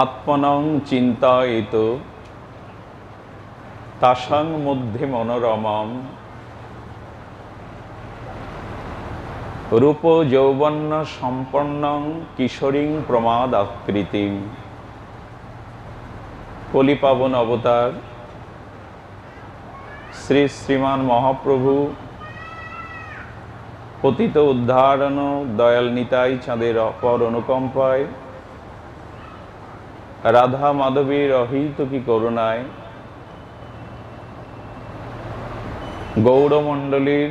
আত্মনং চিন্তায়িত তাসাং মধ্যে মনোরমম রূপ যৌবন্য সম্পন্নং কিশোরীং প্রমাদাকৃতিং। কলিপাবন অবতার শ্রী শ্রীমান মহাপ্রভু পতিত উদ্ধারণ দয়াল নিতাই চাঁদের অপর অনুকম্পায় রাধা মাধবীর অহৈতুকী করুণায় গৌড়মণ্ডলীর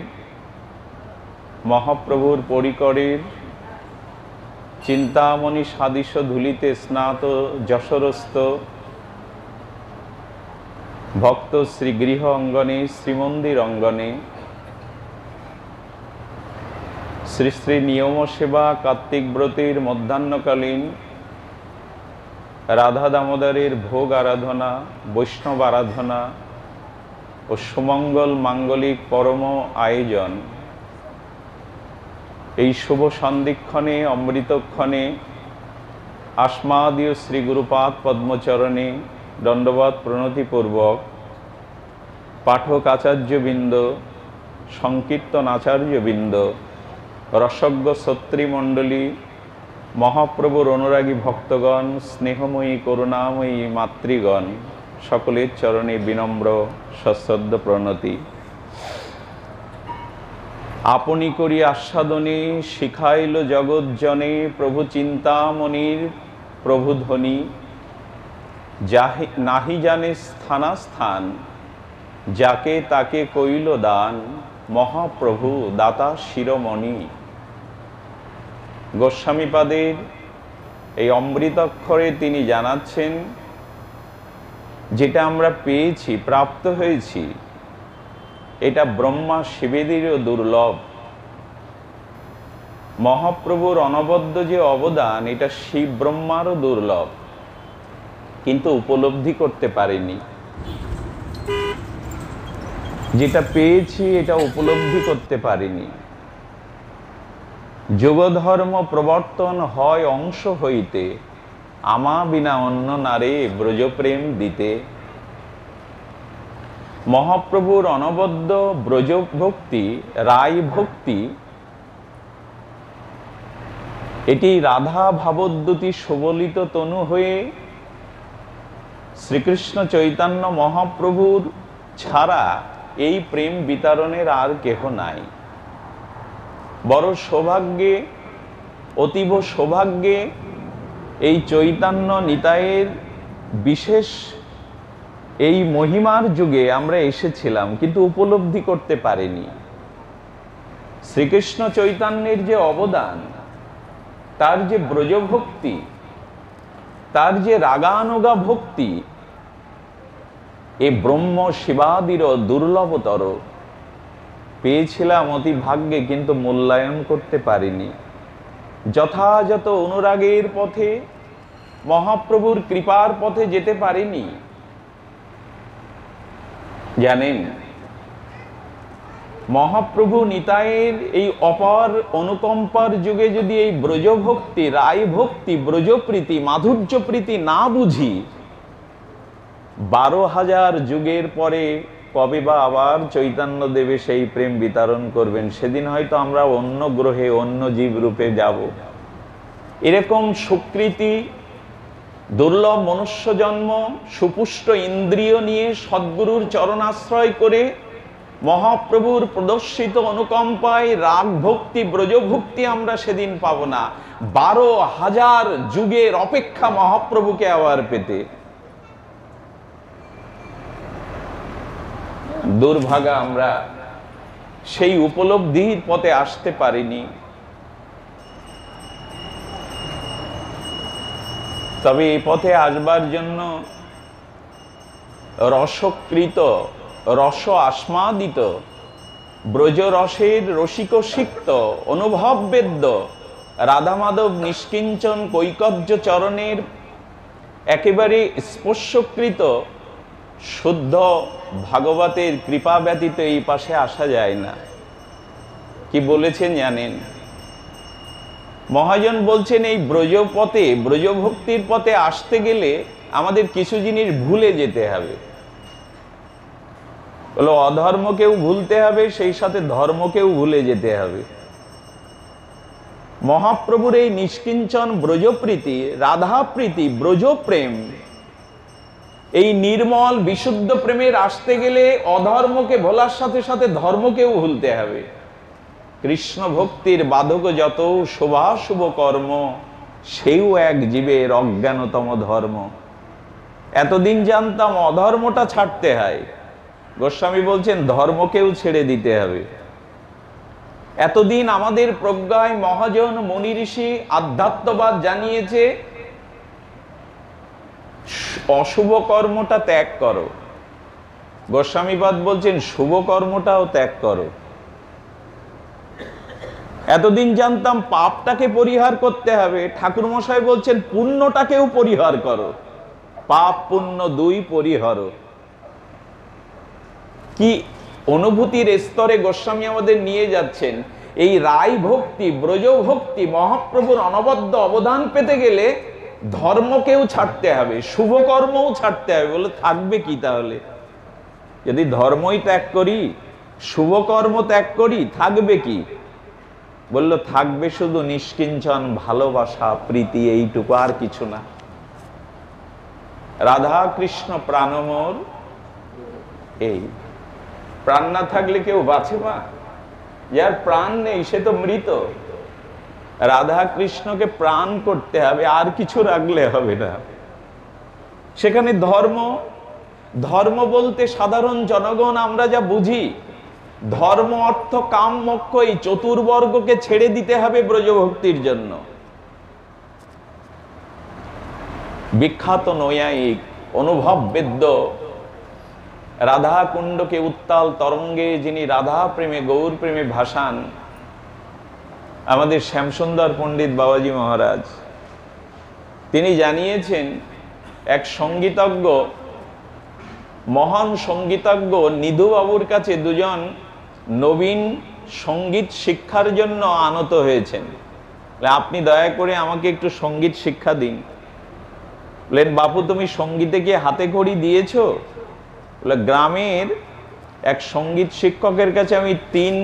মহাপ্রভুর পরিকরের চিন্তামণি সাদিশ ধুলিতে স্নাত যশরস্ত ভক্ত শ্রীগৃহ অঙ্গনে শ্রীমন্দির অঙ্গনে শ্রী শ্রী নিয়ম সেবা কার্তিক ব্রতের মধ্যাহ্নকালীন রাধা দামোদরের ভোগ আরাধনা বৈষ্ণব আরাধনা ও সুমঙ্গল মাঙ্গলিক পরম আয়োজন এই শুভ সন্ধিক্ষণে অমৃতক্ষণে আসমাদীয় শ্রী গুরুপাদ পদ্মচরণে দণ্ডবৎ প্রণতিপূর্বক পাঠক আচার্যবৃন্দ সংকীর্তন আচার্যবৃন্দ রসজ্ঞ সত্রীমণ্ডলী মহাপ্রভুর অনুরাগী ভক্তগণ স্নেহময়ী করুণাময়ী মাতৃগণ সকলের চরণে বিনম্র সশ্রদ্ধ প্রণতি। আপনি করি আস্বাদনে শিখাইল জগৎজনে প্রভু চিন্তামণির প্রভু ধ্বনি। নাহি জানে স্থানাস্থান যাকে তাকে কইল দান মহাপ্রভু দাতা শিরোমণি। গোস্বামীপাদের এই অমৃতাক্ষরে তিনি জানাচ্ছেন যেটা আমরা পেয়েছি প্রাপ্ত হয়েছি এটা ব্রহ্মা শিবেদেরও দুর্লভ। মহাপ্রভুর অনবদ্য যে অবদান এটা শিব ব্রহ্মারও দুর্লভ, কিন্তু উপলব্ধি করতে পারেনি। যেটা পেয়েছি এটা উপলব্ধি করতে পারিনি। যোগধর্ম প্রবর্তন হয় অংশ হইতে আমা বিনা অন্য নারে ব্রজপ্রেম দিতে। মহাপ্রভুর অনবদ্য ব্রজ ভক্তি রায় ভক্তি এটি রাধা ভাবোদ্যুতি সুবলিত তনু হয়ে শ্রীকৃষ্ণ চৈতন্য মহাপ্রভুর ছাড়া এই প্রেম বিতরণের আর কেহ নাই। বড় সৌভাগ্যে অতীব সৌভাগ্যে এই চৈতন্য নিতাইয়ের বিশেষ এই মহিমার যুগে আমরা এসেছিলাম, কিন্তু উপলব্ধি করতে পারিনি। শ্রীকৃষ্ণ চৈতন্যের যে অবদান, তার যে ব্রজভক্তি, তার যে রাগানুগা ভক্তি এ ব্রহ্ম শিবাদিরও দুর্লভতর। পেয়েছিলাম অতি ভাগ্যে, কিন্তু মূল্যায়ন করতে পারিনি। যথাযথ অনুরাগের পথে মহাপ্রভুর কৃপার পথে যেতে পারিনি। জানেন, মহাপ্রভু নিতাইয়ের এই অপার অনুকম্পার যুগে যদি এই ব্রজভক্তি রায় ভক্তি ব্রজপ্রীতি মাধুর্য প্রীতি না বুঝি, 12,000 যুগের পরে কবে বা আবার চৈতন্য দেবে সেই প্রেম বিতরণ করবেন? সেদিন হয়তো আমরা অন্য গ্রহে অন্য জীব রূপে যাব। এরকম সুকৃতি দুর্লভ মনুষ্য জন্ম সুপুষ্ট ইন্দ্রিয় নিয়ে সদ্গুরুর চরণাশ্রয় করে মহাপ্রভুর প্রদর্শিত অনুকম্পায় রাগ ভক্তি ব্রজভক্তি আমরা সেদিন পাব না। 12,000 যুগের অপেক্ষা মহাপ্রভুকে আবার পেতে। দুর্ভাগা আমরা সেই উপলব্ধির পথে আসতে পারিনি। তবে এই পথে আসবার জন্য রসকৃত রস আস্মাদিত ব্রজরসের রসিক সিক্ত অনুভব বেদ্য রাধা মাধব নিষ্কিঞ্চন কৈকর্য চরণের একেবারে স্পর্শকৃত শুদ্ধ ভাগবতের কৃপা ব্যতীত এই পাশে আসা যায় না। কি বলেছেন জানেন? মহাজন বলছেন এই ব্রজপথে, ব্রজভক্তির পথে আসতে গেলে আমাদের কিছু জিনিস ভুলে যেতে হবে। বলো অধর্মকেও ভুলতে হবে, সেই সাথে ধর্মকেও ভুলে যেতে হবে। মহাপ্রভুর এই নিষ্কিঞ্চন ব্রজপ্রীতি, রাধাপ্রীতি, ব্রজপ্রেম, এই নির্মল বিশুদ্ধ প্রেমের আসতে গেলে অধর্মকে ভোলার সাথে সাথে ধর্মকেও ভুলতে হবে। কৃষ্ণ ভক্তির বাধক যত শুভাশুভ কর্ম, সেও এক জীবের অজ্ঞানতম ধর্ম। এতদিন জানতাম অধর্মটা ছাড়তে হয়, গোস্বামী বলছেন ধর্মকেও ছেড়ে দিতে হবে। এতদিন আমাদের প্রজ্ঞায় মহাজন মুনি ঋষি আধ্যাত্মবাদ জানিয়েছে অশুভ কর্মটা ত্যাগ করো, গোস্বামীপাদ বলছেন শুভ কর্মটাও ত্যাগ করো। এতদিন জানতাম পাপটাকে পরিহার করতে হবে, ঠাকুর মশাই বলছেন পুণ্যটাকেও পরিহার করো, পাপ পুণ্য দুই পরিহার। কি অনুভূতির স্তরে গোস্বামী আমাদের নিয়ে যাচ্ছেন। এই রায় ভক্তি, ব্রজ ভক্তি, মহাপ্রভুর অনবদ্য অবদান পেতে গেলে ধর্মকেও ছাড়তে হবে, শুভ কর্মও ছাড়তে হবে। বলে থাকবে কি তাহলে? যদি ধর্মই ত্যাগ করি, শুভ কর্ম ত্যাগ করি, থাকবে কি? বলল থাকবে শুধু নিষ্কিঞ্চন ভালোবাসা, প্রীতি, এইটুকু, আর কিছু না। রাধা কৃষ্ণ প্রাণমোর, এই প্রাণ না থাকলে কেউ বাঁচে মা? যার প্রাণ নেই সে তো মৃত। রাধা কৃষ্ণকে প্রাণ করতে হবে, আর কিছু রাখলে হবে না। সেখানে ধর্ম, ধর্ম বলতে সাধারণ জনগণ আমরা যা বুঝি, ধর্ম অর্থ কাম মোক্ষ, এই চতুর্বর্গকে ছেড়ে দিতে হবে ব্রজভক্তির জন্য। বিখ্যাত নৈয়ায়িক অনুভব বেদ্য রাধা কুণ্ডকে উত্তাল তরঙ্গে যিনি রাধা প্রেমে গৌর প্রেমে ভাসান, আমাদের শ্যামসুন্দর পণ্ডিত বাবাজি মহারাজ, তিনি জানিয়েছেন এক সঙ্গীতজ্ঞ, মহান সঙ্গীতজ্ঞ নিধু বাবুর কাছে দুজন নবীন সঙ্গীত শিক্ষার জন্য আনত হয়েছেন। আপনি দয়া করে আমাকে একটু সঙ্গীত শিক্ষা দিন। বললেন বাপু তুমি সঙ্গীতে কি হাতে খড়ি দিয়েছো? বলে গ্রামের এক সঙ্গীত শিক্ষকের কাছে আমি 3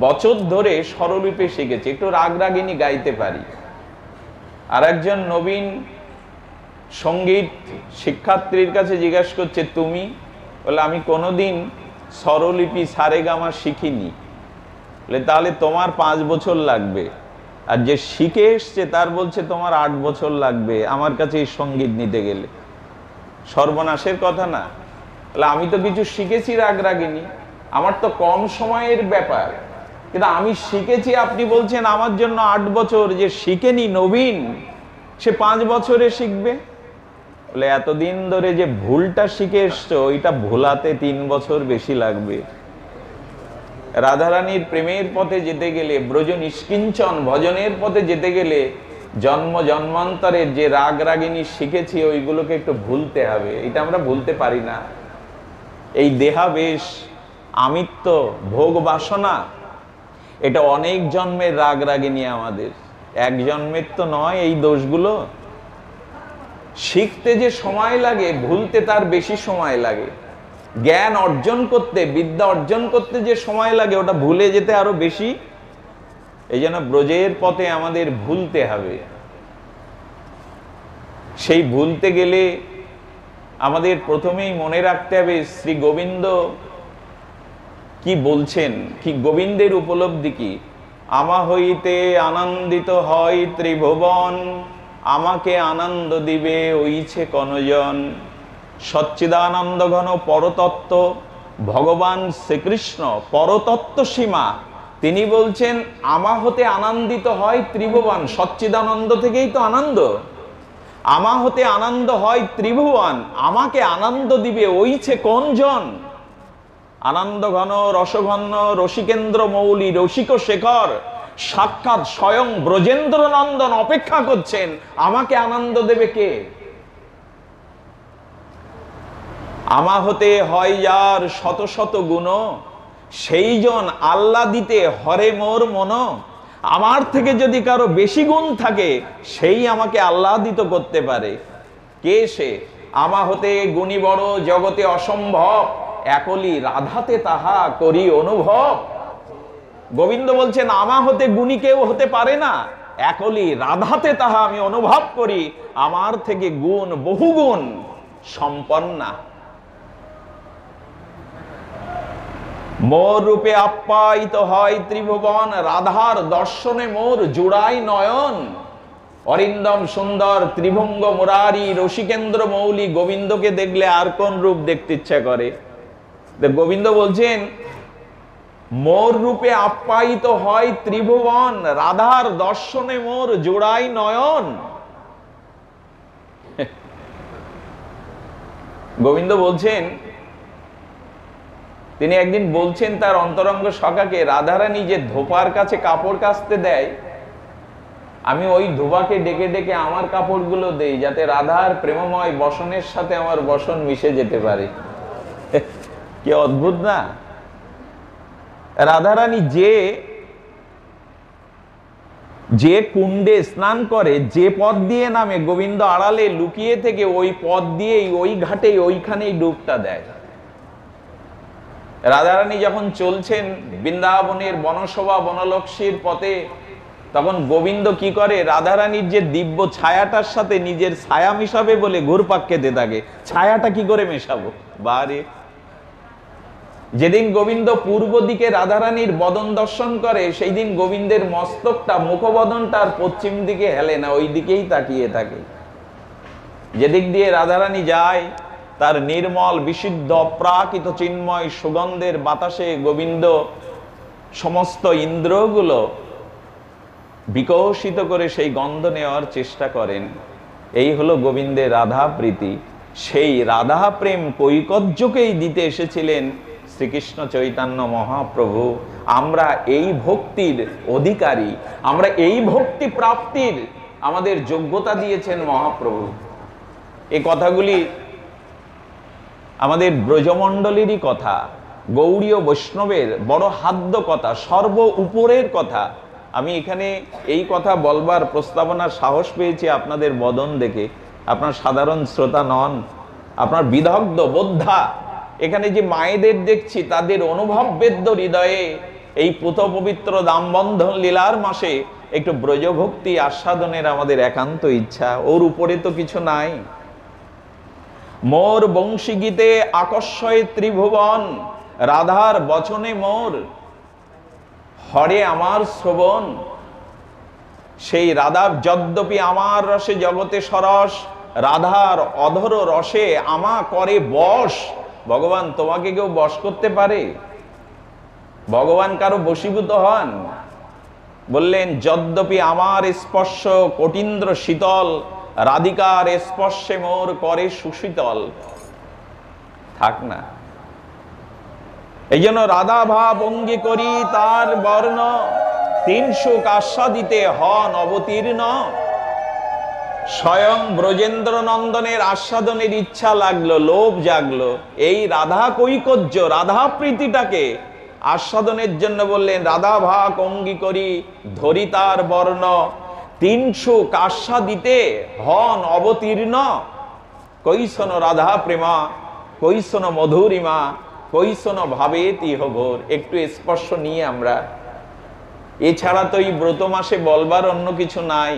বছর ধরে স্বরলিপি শিখেছি, একটু রাগ রাগিনী গাইতে পারি। আর একজন নবীন সঙ্গীত শিক্ষার্থীর কাছে জিজ্ঞাসা করছে তুমি? বলে আমি কোনোদিন স্বরলিপি সারেগামা শিখিনি। বলে তাহলে তোমার 5 বছর লাগবে, আর যে শিখে এসছে তার বলছে তোমার 8 বছর লাগবে আমার কাছে এই সঙ্গীত নিতে গেলে। সর্বনাশের কথা না? তাহলে আমি তো কিছু শিখেছি রাগ রাগিনী, আমার তো কম সময়ের ব্যাপার, কিন্তু আমি শিখেছি, আপনি বলছেন আমার জন্য 8 বছর, যে শিখেনি নবীন সে 5 বছরে শিখবে। বলে এতদিন ধরে যে ভুলটা শিখে এসছো ওইটা ভোলাতে 3 বছর বেশি লাগবে। রাধারানীর প্রেমের পথে যেতে গেলে, ব্রজ নিষ্কিঞ্চন ভজনের পথে যেতে গেলে জন্ম জন্মান্তরের যে রাগ রাগিনী শিখেছি ওইগুলোকে একটু ভুলতে হবে। এটা আমরা ভুলতে পারি না। এই দেহাবেশ, আমিত্ব, ভোগ বাসনা, এটা অনেক জন্মের রাগ রাগিনী আমাদের, এক জন্মের তো নয়। এই দোষগুলো শিখতে যে সময় লাগে, ভুলতে তার বেশি সময় লাগে। জ্ঞান অর্জন করতে, বিদ্যা অর্জন করতে যে সময় লাগে ওটা ভুলে যেতে আরো বেশি। এই জন্য ব্রজের পথে আমাদের ভুলতে হবে। সেই ভুলতে গেলে আমাদের প্রথমেই মনে রাখতে হবে শ্রী গোবিন্দ কি বলছেন, কি গোবিন্দের উপলব্ধি কি। আমা হইতে আনন্দিত হয় ত্রিভুবন, আমাকে আনন্দ দিবে ওইছে কনজন। সচ্চিদানন্দ ঘন পরতত্ত্ব ভগবান শ্রীকৃষ্ণ, পরতত্ত্ব সীমা, তিনি বলছেন আমা হতে আনন্দিত হয় ত্রিভুবন। সচ্চিদানন্দ থেকেই তো আনন্দ। আমা হতে আনন্দ হয় ত্রিভুবন, আমাকে আনন্দ দিবে ওইছে কোনজন। আনন্দ ঘন রসঘন রসিকেন্দ্র মৌলি রসিক শেখর, সাক্ষাৎ স্বয়ং ব্রজেন্দ্র নন্দন অপেক্ষা করছেন, আমাকে আনন্দ দেবে কে? আমা হতে হয় যার শত শত গুণ, সেই জন আল্লাহ দিতে হরে মোর মন। আমার থেকে যদি কারো বেশি গুণ থাকে সেই আমাকে আহ্লাদিত করতে পারে। কে সে? আমা হতে গুণী বড় জগতে অসম্ভব, একলি রাধাতে তাহা করি অনুভব। গোবিন্দ বলছেন আমা হতে গুণী কেউ হতে পারে না, একলি রাধাতে তাহা আমি অনুভব করি। আমার থেকে গুণ বহুগুণ সম্পন্না। মোর রূপে আপ্যায়িত হয় ত্রিভুবন, রাধার দর্শনে মোর জুড়াই নয়ন। অরিন্দম সুন্দর ত্রিভঙ্গ মুরারি, রসিকেন্দ্র মৌলি। গোবিন্দকে দেখলে আর কোন রূপ দেখতে ইচ্ছা করে? গোবিন্দ বলছেন মোর রূপে আপ্যায়িত হয় ত্রিভুবন, রাধার দর্শনে মোর জোড়াই নয়ন। গোবিন্দ বলছেন, তিনি একদিন বলছেন তার অন্তরঙ্গ সখাকে, রাধারানী যে ধোপার কাছে কাপড় কাচতে দেয়, আমি ওই ধোপাকে ডেকে ডেকে আমার কাপড়গুলো দেই, যাতে রাধার প্রেমময় বসনের সাথে আমার বসন মিশে যেতে পারে। কি অদ্ভুত না? রাধারানী যে কুণ্ডে স্নান করে, যে পথ দিয়ে নামে, গোবিন্দ আড়ালে লুকিয়ে থেকে ওই পথ দিয়েই, ওই ঘাটেই, ওইখানেই ডুবটা দেয়। রাধারানী যখন চলছেন বৃন্দাবনের বনশোভা বনলক্ষ্মীর পথে, তখন গোবিন্দ কি করে, রাধারানীর যে দিব্য ছায়াটার সাথে নিজের ছায়া মিশাবে বলে ঘুরপাক খেতে থাকে। ছায়াটা কি করে মেশাবো? বারে যেদিন গোবিন্দ পূর্ব দিকে রাধারানীর বদন দর্শন করে, সেই দিন গোবিন্দের মস্তকটা, মুখবদনটা আর পশ্চিম দিকে হেলে না, ওই দিকেই তাকিয়ে থাকে। যেদিক দিয়ে রাধারানী যায়, তার নির্মল বিশুদ্ধ অপ্রাকৃত চিন্ময় সুগন্ধের বাতাসে গোবিন্দ সমস্ত ইন্দ্রগুলো বিকশিত করে সেই গন্ধ নেওয়ার চেষ্টা করেন। এই হলো গোবিন্দের রাধা প্রীতি। সেই রাধা প্রেম কৈকর্যকেই দিতে এসেছিলেন শ্রীকৃষ্ণ চৈতন্য মহাপ্রভু। আমরা এই ভক্তির অধিকারী, আমরা এই ভক্তি প্রাপ্তির আমাদের যোগ্যতা দিয়েছেন মহাপ্রভু। এই কথাগুলি আমাদের ব্রজমণ্ডলেরই কথা, গৌড়ীয় বৈষ্ণবের বড় হাদ্য কথা, সর্ব উপরের কথা। আমি এখানে এই কথা বলবার প্রস্তাবনার সাহস পেয়েছি আপনাদের বদন দেখে। আপনার সাধারণ শ্রোতা নন, আপনার বিদগ্ধ বোদ্ধা। এখানে যে মায়েদের দেখছি, তাদের অনুভব বেদ্য হৃদয়ে এই পুত পবিত্র দামবন্ধন লীলার মাসে একটু ব্রজভক্তি আস্বাদনের আমাদের একান্ত ইচ্ছা। ওর উপরে তো কিছু নাই। মোর বংশী গীতে আকর্ষয় ত্রিভুবন, রাধার বচনে মোর হরে আমার শ্রবণ। সেই রাধা যদ্যপি আমার রসে জগতে সরস, রাধার অধর রসে আমা করে বশ। ভগবান তোমাকে কেউ বশ করতে পারে? ভগবান কারো বশীভূত হন? বললেন যদ্যপি আমার স্পর্শ কটিন্দ্র শীতল, রাধিকার স্পর্শে মোর করে সুশীতল। থাক না। এই জন্য রাধা ভাব অঙ্গী করি তার বর্ণ, 300 আস্বাদিতে হন অবতীর্ণ। স্বয়ং ব্রজেন্দ্র নন্দনের আস্বাদনের ইচ্ছা লাগলো, লোভ জাগলো। এই রাধা কৈকর্য, রাধা প্রীতিটাকে আস্বাদনের জন্য বললেন রাধা ভাগ অঙ্গী করি ধরি তার বর্ণ, 300 আস্বাদিতে হন অবতীর্ণ। কৈশন রাধা প্রেমা, কৈশন মধুরিমা, কৈশন ভাবে তিহভোর। একটু স্পর্শ নিয়ে আমরা, এছাড়া তো এই ব্রত মাসে বলবার অন্য কিছু নাই।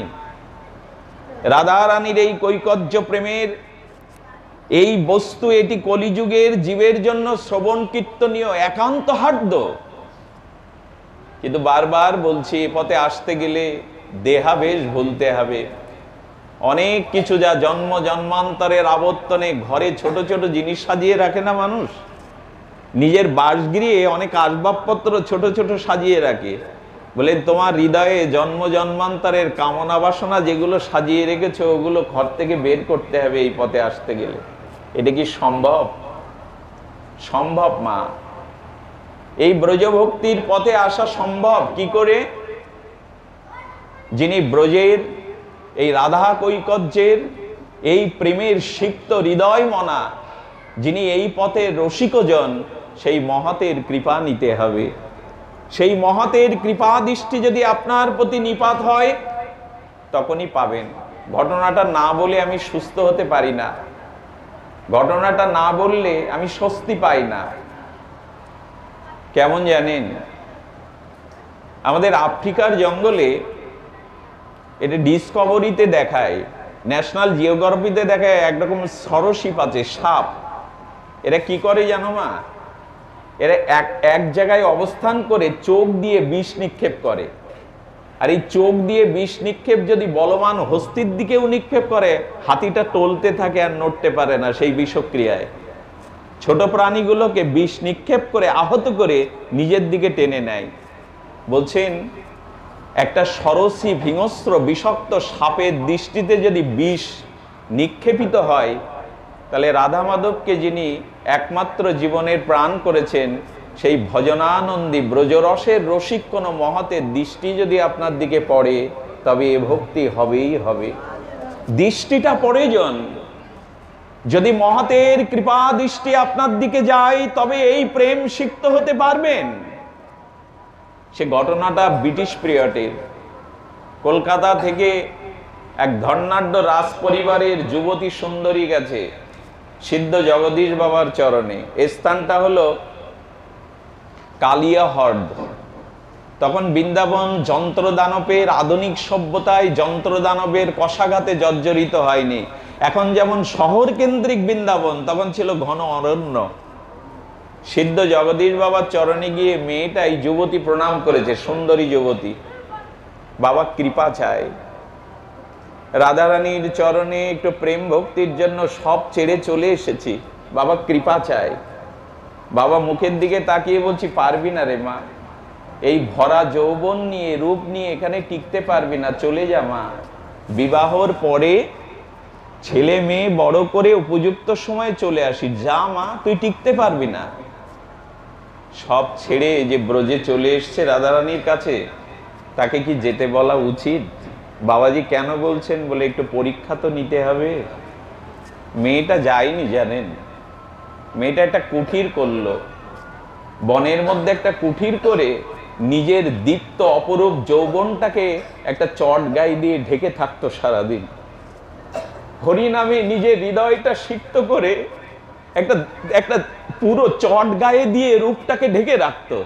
রাধা রানীর এই কৈকর্য প্রেমের এই বস্তু, এটি কলিযুগের জীবের জন্য শ্রবণ কীর্তনীয়, একান্ত হার্দ। কিন্তু বারবার বলছি, এ পথে আসতে গেলে দেহাবেশ ভুলতে হবে। অনেক কিছু যা জন্ম জন্মান্তরের আবর্তনে ঘরে ছোট ছোট জিনিস সাজিয়ে রাখে না মানুষ, নিজের বাসগৃহে অনেক আসবাবপত্র ছোট ছোট সাজিয়ে রাখে। বলেন তোমার হৃদয়ে জন্ম জন্মান্তরের কামনা বাসনা যেগুলো সাজিয়ে রেখেছো, ওগুলো ঘর থেকে বের করতে হবে এই পথে আসতে গেলে। এটা কি সম্ভব? সম্ভব মা। এই ব্রজভক্তির পথে আসা সম্ভব কি করে? যিনি ব্রজের এই রাধা কৈকর্যের এই প্রেমের সিক্ত হৃদয় মনা, যিনি এই পথে রসিকজন, সেই মহতের কৃপা নিতে হবে। সেই মহতের কৃপা দৃষ্টি যদি আপনার প্রতি নিপাত হয় তখনই পাবেন। ঘটনাটা না বলে আমি সুস্থ হতে পারি না, ঘটনাটা না বললে আমি স্বস্তি পাই না। কেমন জানেন, আমাদের আফ্রিকার জঙ্গলে, এটা ডিসকভারিতে দেখায়, ন্যাশনাল জিওগ্রাফিতে দেখায়, একরকম সরসীপ আছে, সাপ। এরা কি করে জানো মা? এরা এক জায়গায় অবস্থান করে চোখ দিয়ে বিষ নিক্ষেপ করে। আর এই চোখ দিয়ে বিষ নিক্ষেপ যদি বলবান হস্তির দিকেও নিক্ষেপ করে, হাতিটা টলতে থাকে আর নড়তে পারে না সেই বিষক্রিয়ায়। ছোট প্রাণীগুলোকে বিষ নিক্ষেপ করে আহত করে নিজের দিকে টেনে নেয়। বলছেন একটা সরসীপ, হিংস্র বিষাক্ত সাপের দৃষ্টিতে যদি বিষ নিক্ষেপিত হয়, তাহলে রাধা মাধবকে যিনি একমাত্র জীবনের প্রাণ করেছেন, সেই ভজনানন্দী ব্রজরসের রসিক কোনো মহতের দৃষ্টি যদি আপনার দিকে পড়ে, তবে এ ভক্তি হবেই হবে। দৃষ্টিটা প্রয়োজন। যদি মহতের কৃপা দৃষ্টি আপনার দিকে যায়, তবে এই প্রেম সিক্ত হতে পারবেন। সে ঘটনাটা ব্রিটিশ পিরিয়ডের। কলকাতা থেকে এক ধর্নাঢ্য রাজ পরিবারের যুবতী সুন্দরী গেছে সিদ্ধ জগদীশ বাবার চরণে। এই স্থানটা হলো কালিয়া হ্রদ। তখন বৃন্দাবন যন্ত্রদানবের, আধুনিক সভ্যতায় যন্ত্রদানবের কষাঘাতে জর্জরিত হয়নি। এখন যেমন শহর কেন্দ্রিক বৃন্দাবন, তখন ছিল ঘন অরণ্য। সিদ্ধ জগদীশ বাবার চরণে গিয়ে মেয়েটা, এই যুবতী প্রণাম করেছে, সুন্দরী যুবতী। বাবা কৃপা চায়, রাধারানীর চরণে একটু প্রেম ভক্তির জন্য সব ছেড়ে চলে এসেছি, বাবা কৃপা চায়। বাবা মুখের দিকে তাকিয়ে বলছি, পারবি না রে মা, এই ভরা যৌবন নিয়ে, রূপ নিয়ে এখানে টিকতে পারবি না, চলে যা মা। বিবাহর পরে ছেলে মেয়ে বড় করে উপযুক্ত সময় চলে আসি, যা মা, তুই টিকতে পারবি না। সব ছেড়ে যে ব্রজে চলে এসছে রাধারানীর কাছে, তাকে কি যেতে বলা উচিত? বাবাজি কেন বলছেন বলে, একটু পরীক্ষা তো নিতে হবে। মেয়েটা যায়নি জানেন, মেয়েটা একটা কুঠির করলো, বনের মধ্যে একটা কুঠির করে নিজের দীপ্ত অপরূপ যৌবনটাকে একটা চট গায়ে দিয়ে ঢেকে থাকতো সারাদিন। হরি নামে নিজের হৃদয়টা সিক্ত করে একটা পুরো চট গায়ে দিয়ে রূপটাকে ঢেকে রাখতো।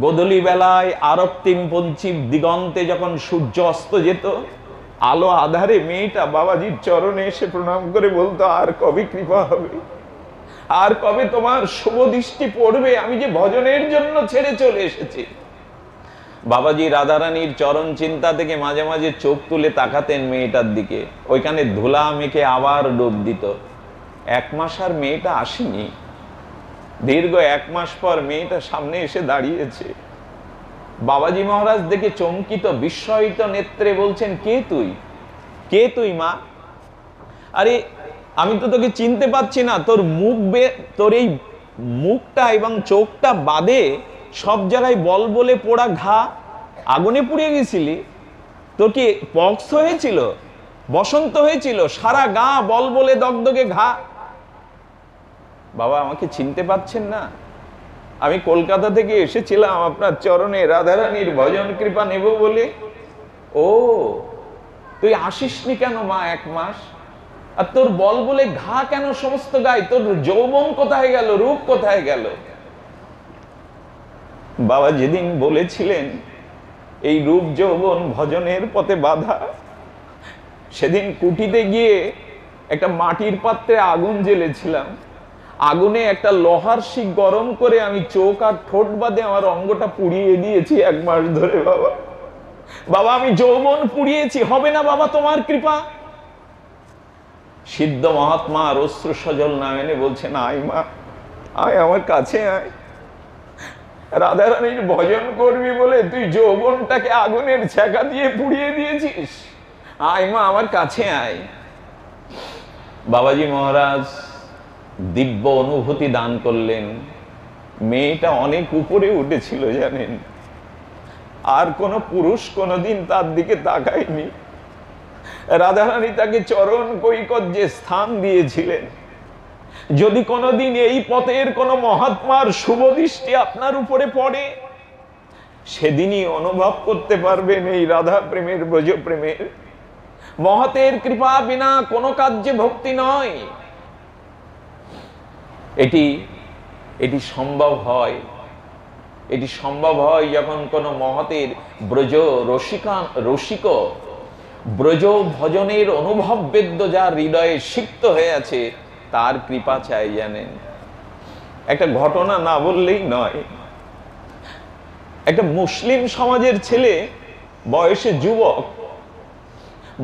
গোধূলি বেলায় আরক্তিম পঞ্চিম দিগন্তে যখন সূর্য অস্ত যেত, আলো আধারে মেয়েটা বাবাজির চরণে এসে প্রণাম করে বলতো, আর কবে কৃপা হবে, আর কবে তোমার শুভ দৃষ্টি পড়বে, আমি যে ভজনের জন্য ছেড়ে চলে এসেছি। বাবাজি রাধারানীর চরণ চিন্তা থেকে মাঝে মাঝে চোখ তুলে তাকাতেন মেয়েটার দিকে, ওইখানে ধুলা মেখে আবার ডুব দিত। 1 মাস আর মেয়েটা আসেনি। দীর্ঘ 1 মাস পর মেয়েটা সামনে এসে দাঁড়িয়েছে। বাবাজি মহারাজ দেখে চমকিত বিস্ময়িত নেত্রে বলছেন, কে তুই, কে তুই মা? আরে আমি তো তোকে চিনতে পারছি না, তোর তোর এই মুখটা এবং চোখটা বাদে সব জায়গায় বল বলে পোড়া ঘা, আগুনে পুড়িয়ে গেছিলি, তোর কি পক্স হয়েছিল, বসন্ত হয়েছিল, সারা গা বল বলে দগদগে ঘা। বাবা আমাকে চিনতে পাচ্ছেন না? আমি কলকাতা থেকে এসেছিলাম আপনার চরণে রাধারানীর ভজন কৃপা নেব বলে। ও তুই আসিসনি কেন মা 1 মাস? আর তোর বল বলে ঘা কেন সমস্ত গায়ে? তোর যৌবন কোথায় গেল, রূপ কোথায় গেল? বাবা যেদিন বলেছিলেন এই রূপ যৌবন ভজনের পথে বাধা, সেদিন কুটিতে গিয়ে একটা মাটির পাত্রে আগুন জ্বেলেছিলাম। আগুনে একটা লোহার শিক গরম করে আমি চোখ আর ঠোঁট বাদে আমার অঙ্গটা পুড়িয়ে দিয়েছি 1 মাস ধরে। বাবা, বাবা আমি যৌবন পুড়িয়েছি, হবে না বাবা তোমার কৃপা? সিদ্ধ মহাত্মা অশ্রু সজল না এনে বলছেন, আয় মা, আয় আমার কাছে আয়। রাধারানীর ভজন করবি বলে তুই যৌবনটাকে আগুনের ছ্যাঁকা দিয়ে পুড়িয়ে দিয়েছিস, আয় মা আমার কাছে আয়। বাবাজি মহারাজ দিব্য অনুভূতি দান করলেন। মেয়েটা অনেক উপরে উঠেছিল জানেন, আর কোন পুরুষ কোনদিন তার দিকে তাকায়নি। রাধারানী তাকে চরণ কৈকর্যে স্থান দিয়েছিলেন। যদি কোনদিন এই পথের কোন মহাত্মার শুভ দৃষ্টি আপনার উপরে পড়ে, সেদিনই অনুভব করতে পারবেন এই রাধা প্রেমের, ব্রজ প্রেমের। মহতের কৃপা বিনা কোনো কার্যে ভক্তি নয়। এটি সম্ভব হয়, এটি সম্ভব হয় যখন কোন মহতের ব্রজ রসিক ব্রজ ভজনের অনুভব বেদ্য যার হৃদয়ে সিক্ত হয়ে আছে, তার কৃপা চাই। জানেন, একটা ঘটনা না বললেই নয়। একটা মুসলিম সমাজের ছেলে, বয়সে যুবক,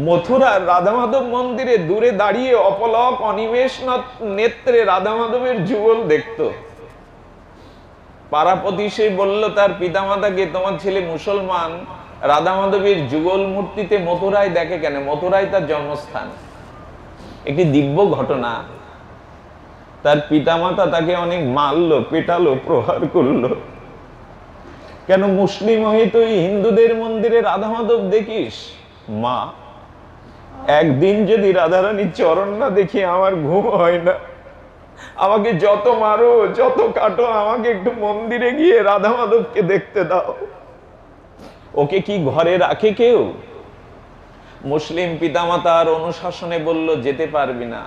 মথুরার রাধা মাধব মন্দিরে দূরে দাঁড়িয়ে অপলক অনিমেষ নেত্রে রাধা মাধবের যুগল দেখত। পাড়াপতি সে বলল তার পিতামাতাকে, তোমার ছেলে মুসলমান, রাধা মাধবের যুগল মূর্তিতে মথুরায় দেখে কেন? মথুরায় তার জন্মস্থান। একটি দিব্য ঘটনা। তার পিতামাতা তাকে অনেক মারলো, পেটালো, প্রহার করলো। কেন? মুসলিম হয়ে তুই হিন্দুদের মন্দিরে রাধা মাধব দেখিস? মা, একদিন যদি রাধারানীর চরণ না দেখি আমার ঘুম হয় না। আমাকে যত মারো, যত কাটো, আমাকে একটু মন্দিরে গিয়ে রাধা মাধবকে দেখতে দাও। ওকে কি ঘরে রাখে কেউ? মুসলিম পিতামাতার অনুশাসনে বলল, যেতে পারবি না।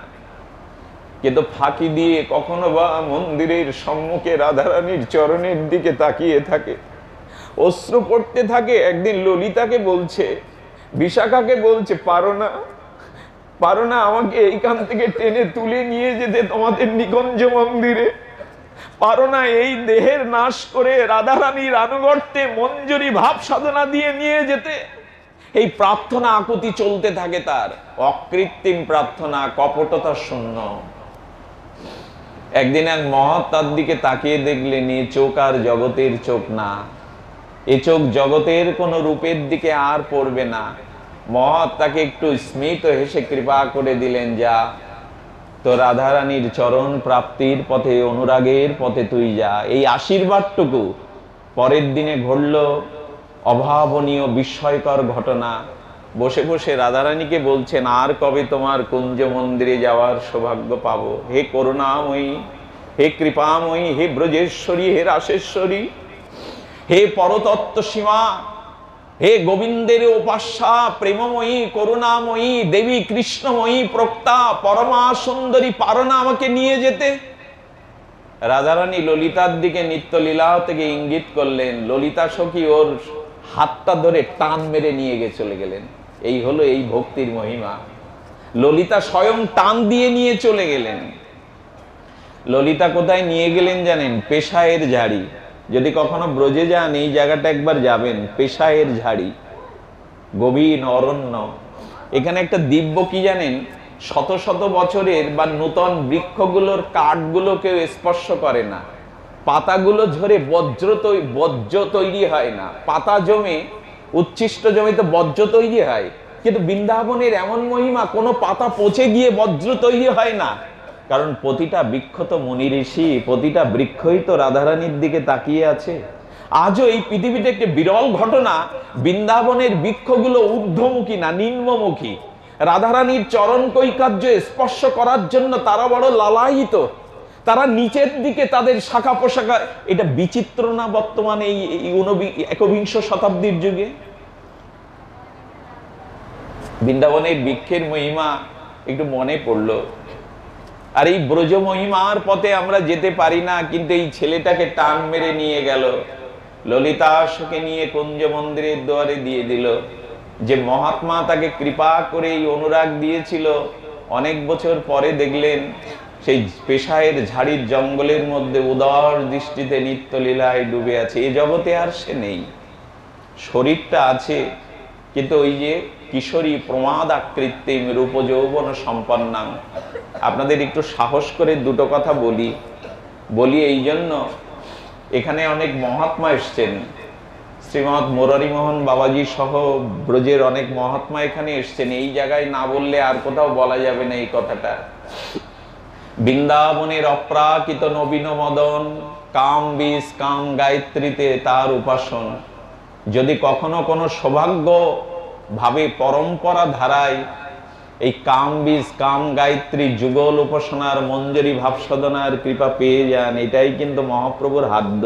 কিন্তু ফাঁকি দিয়ে কখনো বা মন্দিরের সম্মুখে রাধারানীর চরণের দিকে তাকিয়ে থাকে, অশ্রু পড়তে থাকে। একদিন ললিতাকে বলছে, বিশাখাকে বলছে, পারো না আমাকে এইখান থেকে টেনে তুলে নিয়ে যেতে তোমাদের নিকুঞ্জ মন্দিরে? পারো না এই দেহের নাশ করে রাধারানীর আনুগত্যে মঞ্জুরি ভাব সাধনা দিয়ে নিয়ে যেতে? এই প্রার্থনা আকুতি চলতে থাকে তার, অকৃত্রিম প্রার্থনা, কপটতা শূন্য। একদিন এক মহৎ তার দিকে তাকিয়ে দেখলেন, এ চোখ আর জগতের চোখ না, এ চোখ জগতের কোন রূপের দিকে আর পড়বে না। মহৎ তাকে একটু স্মিত হেসে কৃপা করে দিলেন, যা, তো রাধারানীর চরণ প্রাপ্তির পথে, অনুরাগের পথে তুই যা। এই আশীর্বাদটুকু। পরের দিনে ঘটল অভাবনীয় বিস্ময়কর ঘটনা। বসে বসে রাধারানীকে বলছেন, আর কবে তোমার কুঞ্জ মন্দিরে যাওয়ার সৌভাগ্য পাবো? হে করুণাময়ী, হে কৃপাময়ী, হে ব্রজেশ্বরী, হে রাসেশ্বরী, হে পরতত্ত্ব সীমা, হে গোবিন্দের উপাস্যা, প্রেমময়ী, করুণাময়ী, দেবী কৃষ্ণময়ী, প্রক্তা, পরমা সুন্দরী, পারো না আমাকে নিয়ে যেতে? রাধারানী ললিতার দিকে নিত্যলীলা থেকে ইঙ্গিত করলেন। ললিতা সখী ওর হাতটা ধরে টান মেরে নিয়ে চলে গেলেন। এই হলো এই ভক্তির মহিমা। ললিতা স্বয়ং টান দিয়ে নিয়ে চলে গেলেন। ললিতা কোথায় নিয়ে গেলেন জানেন? পেশায়ের ঝাড়ি। যদি কখনো ব্রজে যান, এই জায়গাটা একবার যাবেন, পেশায়ের ঝাড়ি, গভীর অরণ্য। এখানে একটা দিব্য কি জানেন? শত শত বছরের বা নূতন বৃক্ষগুলোর কাঠগুলো কেউ স্পর্শ করে না। পাতাগুলো ঝরে বজ্র তৈরি হয় না। পাতা জমে, উচ্ছিষ্ট জমিতে বজ্র তৈরি হয়। কিন্তু বৃন্দাবনের এমন মহিমা, কোনো পাতা পচে গিয়ে বজ্র তৈরি হয় না। কারণ প্রতিটা বৃক্ষ তো মুনি ঋষি, প্রতিটা বৃক্ষই তো রাধারানীর দিকে তাকিয়ে আছে। আজও এই পৃথিবীতে একটি বিরল ঘটনা, বৃন্দাবনের বৃক্ষগুলো ঊর্ধ্বমুখী না, নিম্নমুখী। রাধারানীর চরণ কৈকার্য স্পর্শ করার জন্য তারা বড় লালায়িত। তারা নিচের দিকে তাদের শাখা পোশাখা। এটা বিচিত্র না বর্তমানে এই একবিংশ শতাব্দীর যুগে? বৃন্দাবনের বৃক্ষের মহিমা একটু মনে পড়লো। আর এই ব্রজ মহিমার পথে আমরা যেতে পারি না, কিন্তু এই ছেলেটাকে টান মেরে নিয়ে গেল, ললিতাসকে নিয়ে কুঞ্জ মন্দিরের দুয়ারে দিয়ে দিল। যে মহাত্মা তাকে কৃপা করে এই অনুরাগ দিয়েছিল, অনেক বছর পরে দেখলেন সেই পেশায়ের ঝাড়ির জঙ্গলের মধ্যে উদার দৃষ্টিতে নিত্যলীলায় ডুবে আছে। এ জগতে আর সে নেই। শরীরটা আছে, কিন্তু ওই যে কিশোরী প্রমাদ আকৃতি রূপ যৌবন সম্পন্নাং। আপনাদের একটু সাহস করে দুটো কথা বলি এই জন্য, এখানে অনেক মহাত্মা এসছেন। শ্রীমৎ মুরারিমোহন বাবাজি সহ ব্রজের অনেক মহাত্মা এখানে এসছেন। এই জায়গায় না বললে আর কোথাও বলা যাবে না এই কথাটা। বৃন্দাবনের অপ্রাকৃত নবীন মদন, কাম বীজ কাম গায়ত্রীতে তার উপাসন। যদি কখনো কোনো সৌভাগ্য ভাবে পরম্পরা ধারায় এই কাম বীজ কাম গায়ত্রী যুগল উপাসনার মঞ্জরি ভাব সাধনার কৃপা পেয়ে যান, এটাই কিন্তু মহাপ্রভুর হাদ্য।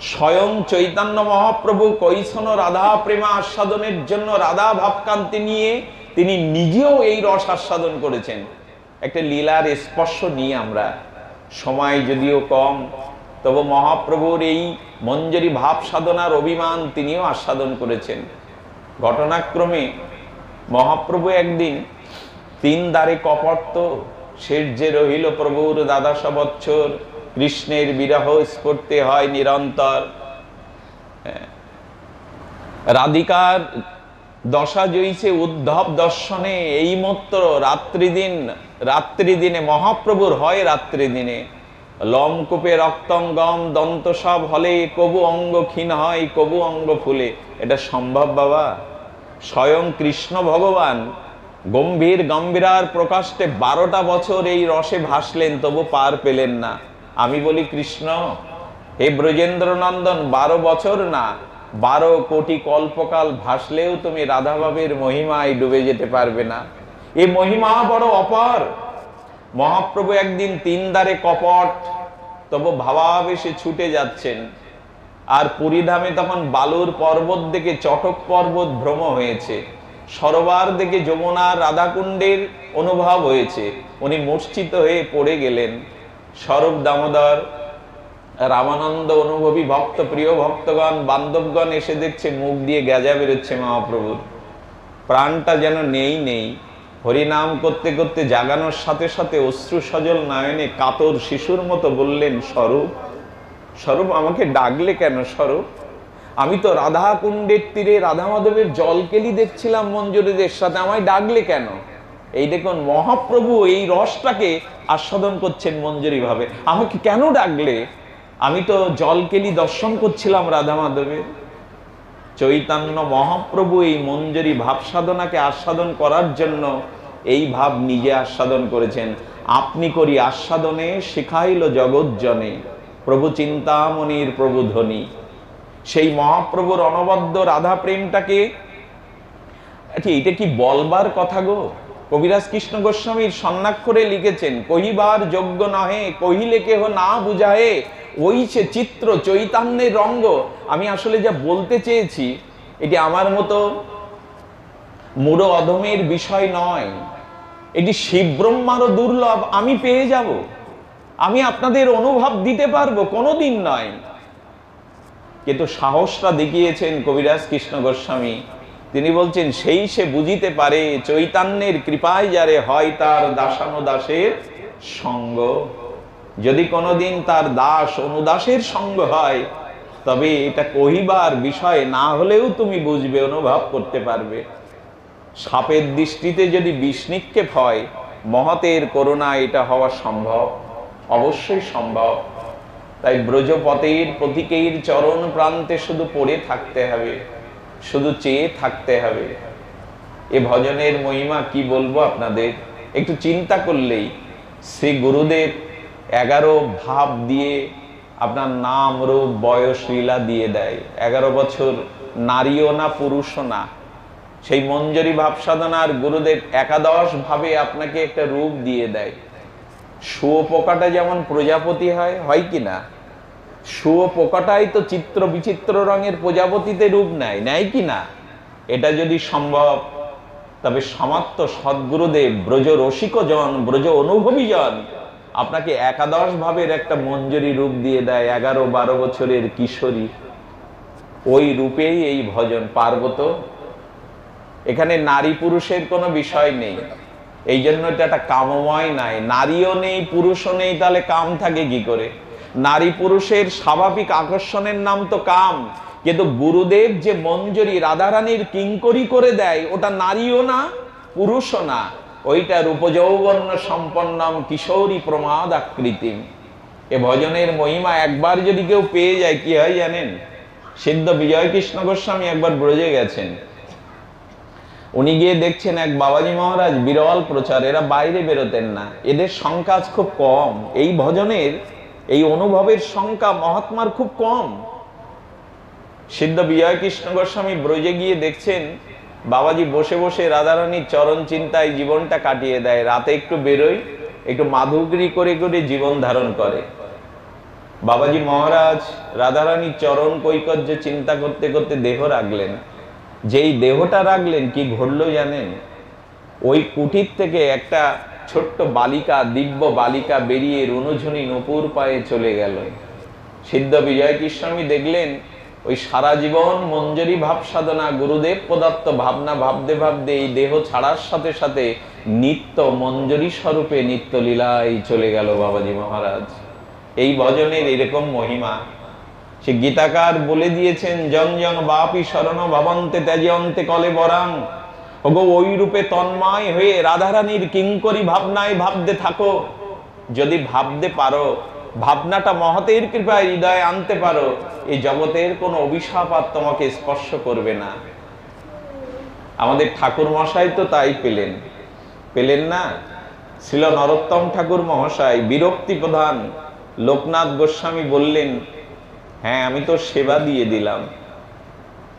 স্বয়ং চৈতন্য মহাপ্রভু কৈশন রাধা প্রেমা আস্বাদনের জন্য রাধা ভাবকান্তি নিয়ে তিনি নিজেও এই রস আস্বাদন করেছেন। একটা লীলার স্পর্শ নিয়ে আমরা, সময় যদিও কম, তবু মহাপ্রভুর এই মঞ্জরি ভাব সাধনার অভিমান তিনিও আস্বাদন করেছেন। ঘটনাক্রমে মহাপ্রভু একদিন তিন দ্বারে কপট, শেষ যে রহিল প্রভুর দ্বাদশ বৎসর, কৃষ্ণের বিরহ স্ফূর্তি হয় নিরন্তর। রাধিকার দশা জইছে উদ্ধব দর্শনে, এই মাত্র রাত্রি দিনে মহাপ্রভুর হয় রাত্রি দিনে। লমকূপে রক্তঙ্গম দন্ত সব হলে, কবু অঙ্গ ক্ষীণ হয় কবু অঙ্গ ফুলে। এটা সম্ভব বাবা? স্বয়ং কৃষ্ণ ভগবান গম্ভীরার প্রকাষ্টে 12টা বছর এই রসে ভাসলেন, তবু পার পেলেন না। আমি বলি কৃষ্ণ, হে ব্রজেন্দ্র নন্দন, 12 বছর না, 12 কোটি কল্পকাল ভাসলেও তুমি রাধাভাবের মহিমায় ডুবে যেতে পারবে না। এই মহিমা বড় অপার। মহাপ্রভু একদিন তিন দ্বারে কপট, তবু ভাবাবেশে ছুটে যাচ্ছেন। আর পুরীধামে তখন বালুর পর্বত দেখে চটক পর্বত ভ্রম হয়েছে, সরোবর দেখে যমুনার রাধাকুণ্ডের অনুভব হয়েছে। উনি মূর্ছিত হয়ে পড়ে গেলেন। স্বরূপ দামোদর, রামানন্দ অনুভবী ভক্ত, প্রিয় ভক্তগণ, বান্ধবগণ এসে দেখছে মুখ দিয়ে গেজা বেরোচ্ছে মহাপ্রভুর, প্রাণটা যেন নেই। হরিনাম করতে করতে জাগানোর সাথে সাথে অশ্রু সজল নয়নে কাতর শিশুর মতো বললেন, স্বরূপ আমাকে ডাকলে কেন? স্বরূপ, আমি তো রাধা কুণ্ডের তীরে রাধা মাধবের জলকেলি দেখছিলাম মঞ্জুরিদের সাথে, আমায় ডাকলে কেন? এই দেখুন মহাপ্রভু এই রসটাকে আস্বাদন করছেন মঞ্জুরি ভাবে, আমাকে কেন ডাকলে? আমি তো জলকেলি দর্শন করছিলাম রাধা মাধবের। চৈতন্য মহাপ্রভু এই মঞ্জরি ভাব সাধনাকে আস্বাদন করার জন্য এই ভাব নিজে আস্বাদন করেছেন। আপনি করি আস্বাদনে শিখাইল জগৎজনে, প্রভু চিন্তামণির প্রভু ধ্বনি। সেই মহাপ্রভুর অনবদ্য রাধা প্রেমটাকে, এটা কি বলবার কথা গো? কবিরাজ কৃষ্ণ গোস্বামীর স্বর্ণাক্ষরে লিখেছেন, কহিবার যোগ্য নহে, কহিলে কেহ না বুঝায়ে, ওই সে চিত্র চৈতন্যের রঙ্গ। আমি আসলে যা বলতে চেয়েছি, এটি আমার মতো মূঢ় অধমের বিষয় নয়, এটি শিব ব্রহ্মারও দুর্লভ। আমি পেয়ে যাব, আমি আপনাদের অনুভব দিতে পারবো, কোনোদিন নয়। কিন্তু সাহসটা দেখিয়েছেন কবিরাজ কৃষ্ণ গোস্বামী। তিনি বলছেন, সেই সে বুঝিতে পারে, চৈতন্যের কৃপায় যারে হয় তার দাসানুদাসের সঙ্গ। যদি কোনোদিন তার দাস অনুদাসের সঙ্গ হয়, তবে এটা কহিবার বিষয় না হলেও তুমি বুঝবে, অনুভব করতে পারবে। সাপের দৃষ্টিতে যদি বিষ নিক্ষেপ হয়, মহতের করুণা এটা হওয়া সম্ভব, অবশ্যই সম্ভব। তাই ব্রজপতের প্রতীকের চরণ প্রান্তে শুধু পড়ে থাকতে হবে, শুধু চেয়ে থাকতে হবে। এ ভজনের মহিমা কি বলবো আপনাদের, একটু চিন্তা করলেই শ্রী গুরুদেব 11 ভাব দিয়ে আপনার নাম রূপ বয়স লীলা দিয়ে দেয়। 11 বছর নারীও না পুরুষও না, সেই মঞ্জরি ভাব সাধনার গুরুদেব 11 ভাবে আপনাকে একটা রূপ দিয়ে দেয়। শুয়োপোকাটা যেমন প্রজাপতি হয় কি না? শুয়োপোকাটাই তো চিত্র বিচিত্র রঙের প্রজাপতিতে রূপ নেয় কি না? এটা যদি সম্ভব, তবে সমাপ্ত সদ্গুরুদেব ব্রজ রসিক জন, ব্রজ অনুভবী জন আপনাকে 11 ভাবের একটা মঞ্জরি রূপ দিয়ে দেয়। 11-12 বছরের কিশোরী, ওই রূপেই এই ভজন পার্বত। এখানে নারী পুরুষের কোনো বিষয় নেই, এই জন্য এটা একটা কামময় নাই। নারীও নেই পুরুষও নেই, তাহলে কাম থাকে কি করে? নারী পুরুষের স্বাভাবিক আকর্ষণের নাম তো কাম। কিন্তু গুরুদেব যে মঞ্জরি রাধারানীর কিঙ্করি করে দেয়, ওটা নারীও না পুরুষও না, ওইটা রূপযৌবন্য সম্পন্নম কিশোরী প্রমাদ আকৃতিম। এ ভজনের মহিমা একবার যদি কেউ পেয়ে যায়, কি হয় জানেন? সিদ্ধ বিজয় কৃষ্ণ গোস্বামী একবার ব্রজে গেছেন, উনি গিয়ে দেখছেন এক বাবাজি মহারাজ বিরল প্রচার, এরা বাইরে বেরোতেন না, এদের সংখ্যা খুব কম, এই ভজনের এই অনুভবের সংখ্যা মহাত্মার খুব কম। সিদ্ধ বিজয় কৃষ্ণ গোস্বামী ব্রজে গিয়ে দেখছেন বাবাজি বসে বসে রাধারানীর চরণ চিন্তায় জীবনটা কাটিয়ে দেয়। রাতে একটু বেরোয়, একটু মাধুকরি করে করে জীবন ধারণ করে। বাবাজি মহারাজ রাধারানীর চরণ কৈকর্য চিন্তা করতে করতে দেহ রাখলেন। যেই দেহটা রাখলেন কি ঘটলো জানেন? ওই কুটির থেকে একটা ছোট্ট বালিকা, দিব্য বালিকা বেরিয়ে রুনুঝুনি নূপুর পায়ে চলে গেল। সিদ্ধ বিজয় কৃষ্ণামী দেখলেন ওই সারা জীবন মঞ্জরি ভাব সাধনা, গুরুদেব প্রদত্ত ভাবনা ভাবতে ভাবতে এই দেহ ছাড়ার সাথে সাথে নিত্য মঞ্জরি স্বরূপে নিত্য লীলায় চলে গেল বাবাজি মহারাজ। এই ভজনের এরকম মহিমা। সে গীতাকার বলে দিয়েছেন, জন জন বাপি শরণ ভাবন্তে ত্যাজন্তে কলে বরাং। ওগো ওই রূপে তন্ময় হয়ে রাধারানীর কিঙ্করি ভাবনায় ভাবতে থাকো। যদি ভাবতে পারো, ভাবনাটা মহতের কৃপায় হৃদয়ে আনতে পারো, এই জগতের কোনো অভিশাপ আর তোমাকে স্পর্শ করবে না। আমাদের ঠাকুর মশাই তো তাই পেলেন না? শ্রীল নরোত্তম ঠাকুর মহাশয় বিরক্তি প্রধান লোকনাথ গোস্বামী বললেন, হ্যাঁ আমি তো সেবা দিয়ে দিলাম।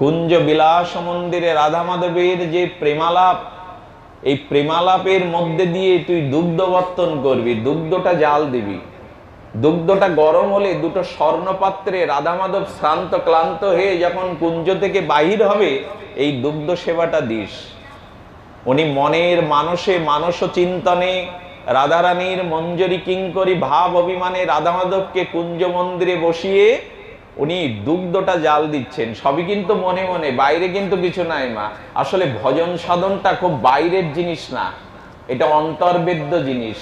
কুঞ্জ বিলাস মন্দিরে রাধা মাধবের যে প্রেমালাপ, এই প্রেমালাপের মধ্যে দিয়ে তুই দুগ্ধ বর্তন করবি, দুগ্ধটা জাল দিবি। দুগ্ধটা গরম হলে দুটো স্বর্ণপাত্রে রাধা মাধব শ্রান্ত ক্লান্ত হয়ে যখন কুঞ্জ থেকে বাহির হবে, এই দুগ্ধ সেবাটা দিস। উনি মনের মানসে মানস চিন্তনে রাধারানীর মঞ্জরি কিঙ্করি ভাব অভিমানে রাধা মাধবকে কুঞ্জ মন্দিরে বসিয়ে উনি দুগ্ধটা জাল দিচ্ছেন। সবই কিন্তু মনে মনে, বাইরে কিন্তু কিছু নাই মা। আসলে ভজন সাধনটা খুব বাইরের জিনিস না, এটা অন্তর্বেদ্য জিনিস,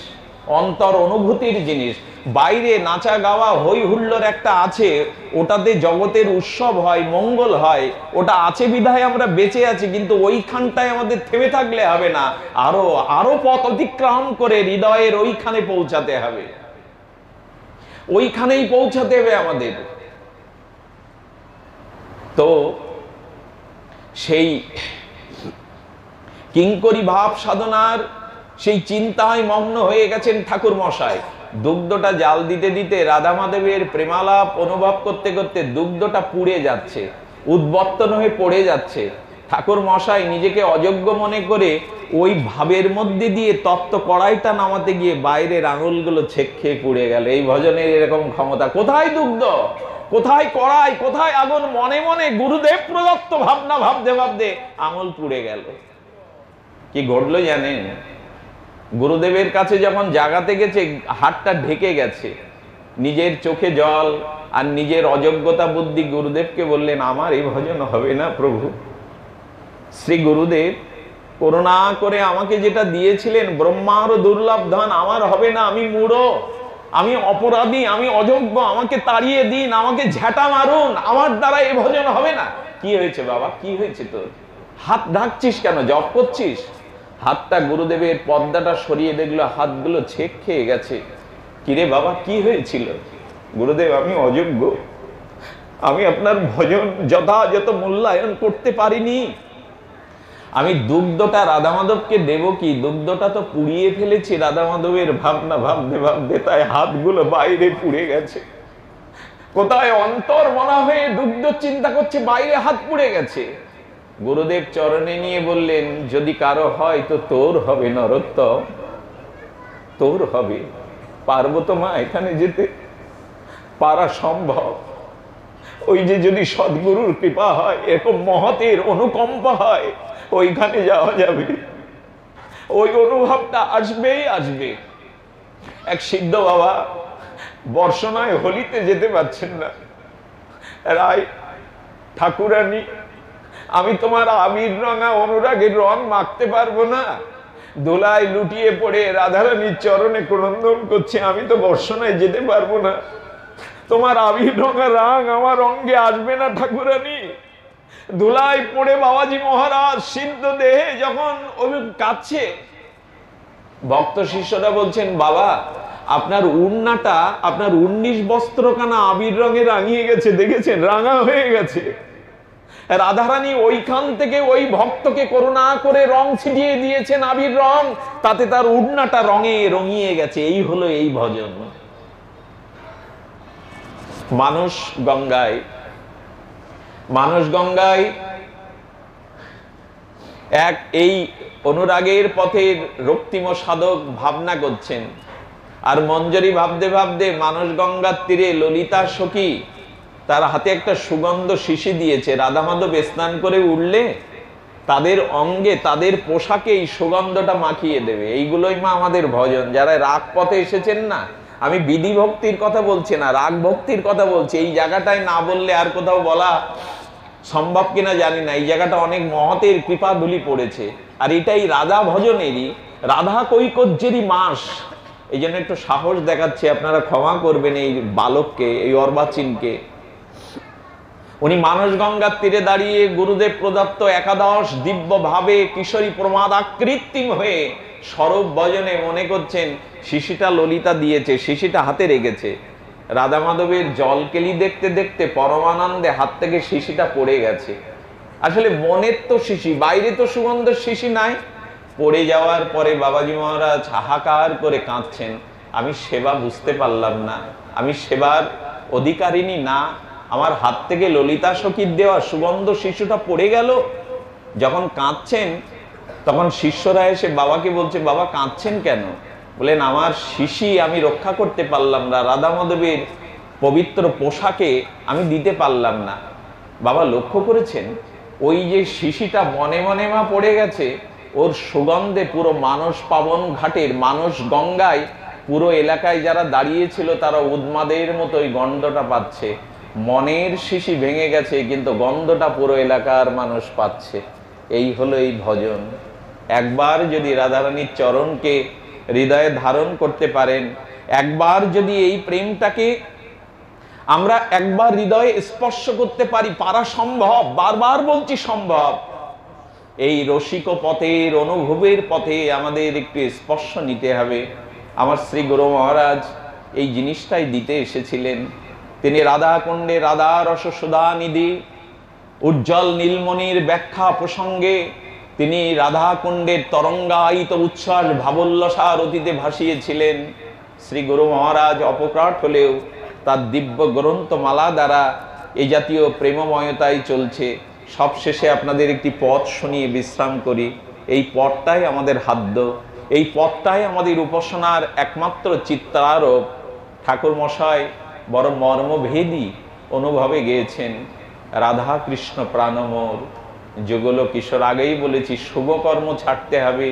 অন্তর অনুভূতির জিনিস। বাইরে নাচা গাওয়া হই হুল্লোর একটা আছে, ওটাতে জগতের উৎসব হয়, মঙ্গল হয়, ওটা আছে বিধায় আমরা বেঁচে আছি। কিন্তু ওইখানটায় আমাদের থেমে থাকলে হবে না, আরো আরো পথ অতিক্রম করে হৃদয়ের ওইখানে পৌঁছাতে হবে, ওইখানেই পৌঁছাতে হবে আমাদের। তো সেই কিঙ্করি ভাব সাধনার সেই চিন্তায় মগ্ন হয়ে গেছেন ঠাকুর মশাই। দুগ্ধটা জাল দিতে দিতে রাধা মাধবের প্রেমালাপ অনুভব করতে করতে দুগ্ধটা পুড়ে যাচ্ছে, উদ্বর্তন হয়ে পড়ে যাচ্ছে। ঠাকুর মশাই নিজেকে অযোগ্য মনে করে ওই ভাবের মধ্যে দিয়ে তপ্ত কড়াইটা নামাতে গিয়ে বাইরের আঙুলগুলো ছেক খেয়ে পুড়ে গেল। এই ভজনের এরকম ক্ষমতা। কোথায় দুগ্ধ, কোথায় কড়াই, কোথায় আগুন? মনে মনে গুরুদেব প্রদত্ত ভাবনা ভাবতে ভাবতে আঙুল পুড়ে গেল। কি ঘটলো জানেন? গুরুদেবের কাছে যখন জাগাতে গেছে, হাতটা ঢেকে গেছে, নিজের চোখে জল আর নিজের অযোগ্যতা বুদ্ধি গুরুদেবকে বললেন, আমার এই ভজন হবে না প্রভু। শ্রী গুরুদেব করুণা করে আমাকে যেটা দিয়েছিলেন ব্রহ্মারও দুর্লভ ধন, আমার হবে না। আমি মূঢ়, আমি অপরাধী, আমি অযোগ্য, আমাকে তাড়িয়ে দিন, আমাকে ঝাঁটা মারুন, আমার দ্বারা এই ভজন হবে না। কি হয়েছে বাবা, কি হয়েছে তোর? হাত ঢাকছিস কেন? জপ করছিস? হাতটা গুরুদেবের পর্দাটা সরিয়ে দেখলো হাতগুলো ছেক খেয়ে গেছে। কিরে বাবা, কি হয়েছিল? গুরুদেব, আমি অযোগ্য, আমি আপনার ভজন যথাযথ মূল্যায়ন করতে পারিনি। আমি দুগ্ধটা রাধা মাধবকে দেব কি? দুগ্ধটা তো পুড়িয়ে ফেলেছি রাধা মাধবের ভাবনা ভাবতে ভাবতে, তাই হাতগুলো বাইরে পুড়ে গেছে। কোথায় অন্তর মনা হয়ে দুগ্ধ চিন্তা করছে, বাইরে হাত পুড়ে গেছে। গুরুদেব চরণে নিয়ে বললেন, যদি কারো হয় তো তোর হবে নরোত্তম, তোর হবে। পারবো তো মা এখানে যেতে? পারা সম্ভব। ওই যে যদি সদ্গুরুর কৃপা হয়, এরকম মহতের অনুকম্পা হয়, ওইখানে যাওয়া যাবে, ওই অনুভবটা আসবেই আসবে। এক সিদ্ধ বাবা বর্ষনায় হোলিতে যেতে পারছেন না। রায়, ঠাকুরানী, আমি তোমার আবির রঙা অনুরাগের রং মাখতে পারবো না। দোলায় লুটিয়ে পড়ে রাধারানীর চরণে ক্রন্দন করছে, আমি তো বর্ষনায় যেতে পারবো না, তোমার আবির রঙা রং আমার অঙ্গে আসবে না ঠাকুরানী। ধুলায় পড়ে বাবাজি মহারাজ সিদ্ধ দেহে যখন কাঁদছে, ভক্ত শিষ্যরা বলছেন, বাবা আপনার উন্নাটা, আপনার 19 বস্ত্রখানা আবির রঙে রাঙিয়ে গেছে, দেখেছেন? রাঙা হয়ে গেছে। রাধারানী ওইখান থেকে ওই ভক্তকে করুণা করে রং ছিটিয়ে দিয়েছেন, আবির রং, তাতে তার উন্নাটা রঙে রঙিয়ে গেছে। এই হলো এই ভজন। মানস গঙ্গায়, মানস গঙ্গায় এক এই অনুরাগের পথের রক্তিম সাধক ভাবনা করছেন, আর মঞ্জরি ভাবতে ভাবতে মানস গঙ্গার তীরে ললিতা সখী তার হাতে একটা সুগন্ধ শিশি দিয়েছে। রাধা মাধব স্নান করে উঠলে তাদের অঙ্গে তাদের পোশাকে এই সুগন্ধটা মাখিয়ে দেবে। এইগুলোই মা আমাদের ভজন। যারা রাগ পথে এসেছেন না, আমি বিধি ভক্তির কথা বলছি না, রাগ ভক্তির কথা বলছি। এই জায়গাটায় না বললে আর কোথাও বলা সম্ভব কিনা জানি না। এই জায়গাটা অনেক মহতের কৃপা ধুলি পড়েছে। আর এটাই রাধা ভজনেরই, রাধা কৈকর্যেরই মাস। এই জন্য একটু সাহস দেখাচ্ছে, আপনারা ক্ষমা করবেন এই বালককে, এই অর্বাচীনকে। উনি মানস গঙ্গার তীরে দাঁড়িয়ে গুরুদেব প্রদত্ত একাদশ দিব্য ভাবে কিশোরী প্রমাদ আকৃত্রিম হয়ে স্বরূপ ভজনে মনে করছেন শিশিটা ললিতা দিয়েছে, শিশিটা হাতে রেখেছে। রাধা মাধবের জলকেলি দেখতে দেখতে পরমানন্দে হাত থেকে শিশিটা পড়ে গেছে। আসলে মনের তো শিশি, বাইরে তো সুগন্ধের শিশি নাই। পড়ে যাওয়ার পরে বাবাজি মহারাজ হাহাকার করে কাঁদছেন, আমি সেবা বুঝতে পারলাম না, আমি সেবার অধিকারিণী না, আমার হাত থেকে ললিতা সখীর দেওয়া সুগন্ধ শিশুটা পড়ে গেল। যখন কাঁদছেন তখন শিষ্যরা এসে বাবাকে বলছে, বাবা কাঁদছেন কেন? বলেন, আমার শিশি আমি রক্ষা করতে পারলাম না, রাধা মাধবের পবিত্র পোশাকে আমি দিতে পারলাম না। বাবা লক্ষ্য করেছেন, ওই যে শিশিটা মনে মনে মা পড়ে গেছে, ওর সুগন্ধে পুরো মানস পাবন ঘাটের, মানস গঙ্গায় পুরো এলাকায় যারা দাঁড়িয়েছিল তারা উন্মাদের মতো ওই গন্ধটা পাচ্ছে। মনের শিশি ভেঙে গেছে, কিন্তু গন্ধটা পুরো এলাকার মানুষ পাচ্ছে। এই হলো এই ভজন। একবার যদি রাধারানীর চরণকে হৃদয়ে ধারণ করতে পারেন, একবার যদি এই প্রেমটাকে আমরা একবার হৃদয়ে স্পর্শ করতে পারি, পারা সম্ভব, বারবার বলছি সম্ভব। এই রসিক পথের, অনুভবের পথে আমাদের একটু স্পর্শ নিতে হবে। আমার শ্রী গুরু মহারাজ এই জিনিসটাই দিতে এসেছিলেন। তিনি রাধা কুণ্ডে রাধা রস সুধা নিধি উজ্জ্বল নীলমণির ব্যাখ্যা প্রসঙ্গে তিনি রাধা কুণ্ডের তরঙ্গায়িত উচ্ছ্বাস ভাবোল্লাসার অতীতে ভাসিয়েছিলেন। শ্রী গুরু মহারাজ অপরাট হলেও তার দিব্য গ্রন্থমালা দ্বারা এই জাতীয় প্রেমময়তাই চলছে। সবশেষে আপনাদের একটি পথ শুনিয়ে বিশ্রাম করি। এই পথটাই আমাদের হাদ্য, এই পথটাই আমাদের উপাসনার একমাত্র চিত্রারোপ। ঠাকুর মশাই বড় মর্মভেদী অনুভবে গেয়েছেন, রাধা কৃষ্ণ প্রাণমোর যুগল কিশোর। আগেই বলেছি, শুভ কর্ম ছাড়তে হবে,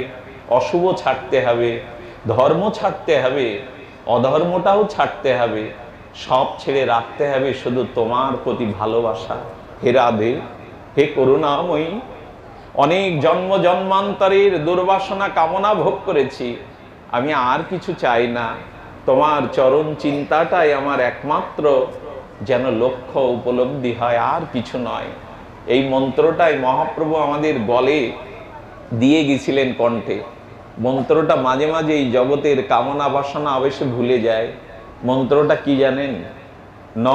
অশুভ ছাড়তে হবে, ধর্ম ছাড়তে হবে, অধর্মটাও ছাড়তে হবে, সব ছেড়ে রাখতে হবে শুধু তোমার প্রতি ভালোবাসা। হে রাধে, হে করুণাময়ী, অনেক জন্ম জন্মান্তরের দুর্বাসনা কামনা ভোগ করেছি, আমি আর কিছু চাই না। তোমার চরণ চিন্তাটাই আমার একমাত্র যেন লক্ষ্য উপলব্ধি হয়, আর কিছু নয়। এই মন্ত্রটাই মহাপ্রভু আমাদের গলে দিয়ে গেছিলেন কণ্ঠে। মন্ত্রটা মাঝে মাঝে এই জগতের কামনা বাসনা অবশ্যই ভুলে যায়। মন্ত্রটা কি জানেন? ন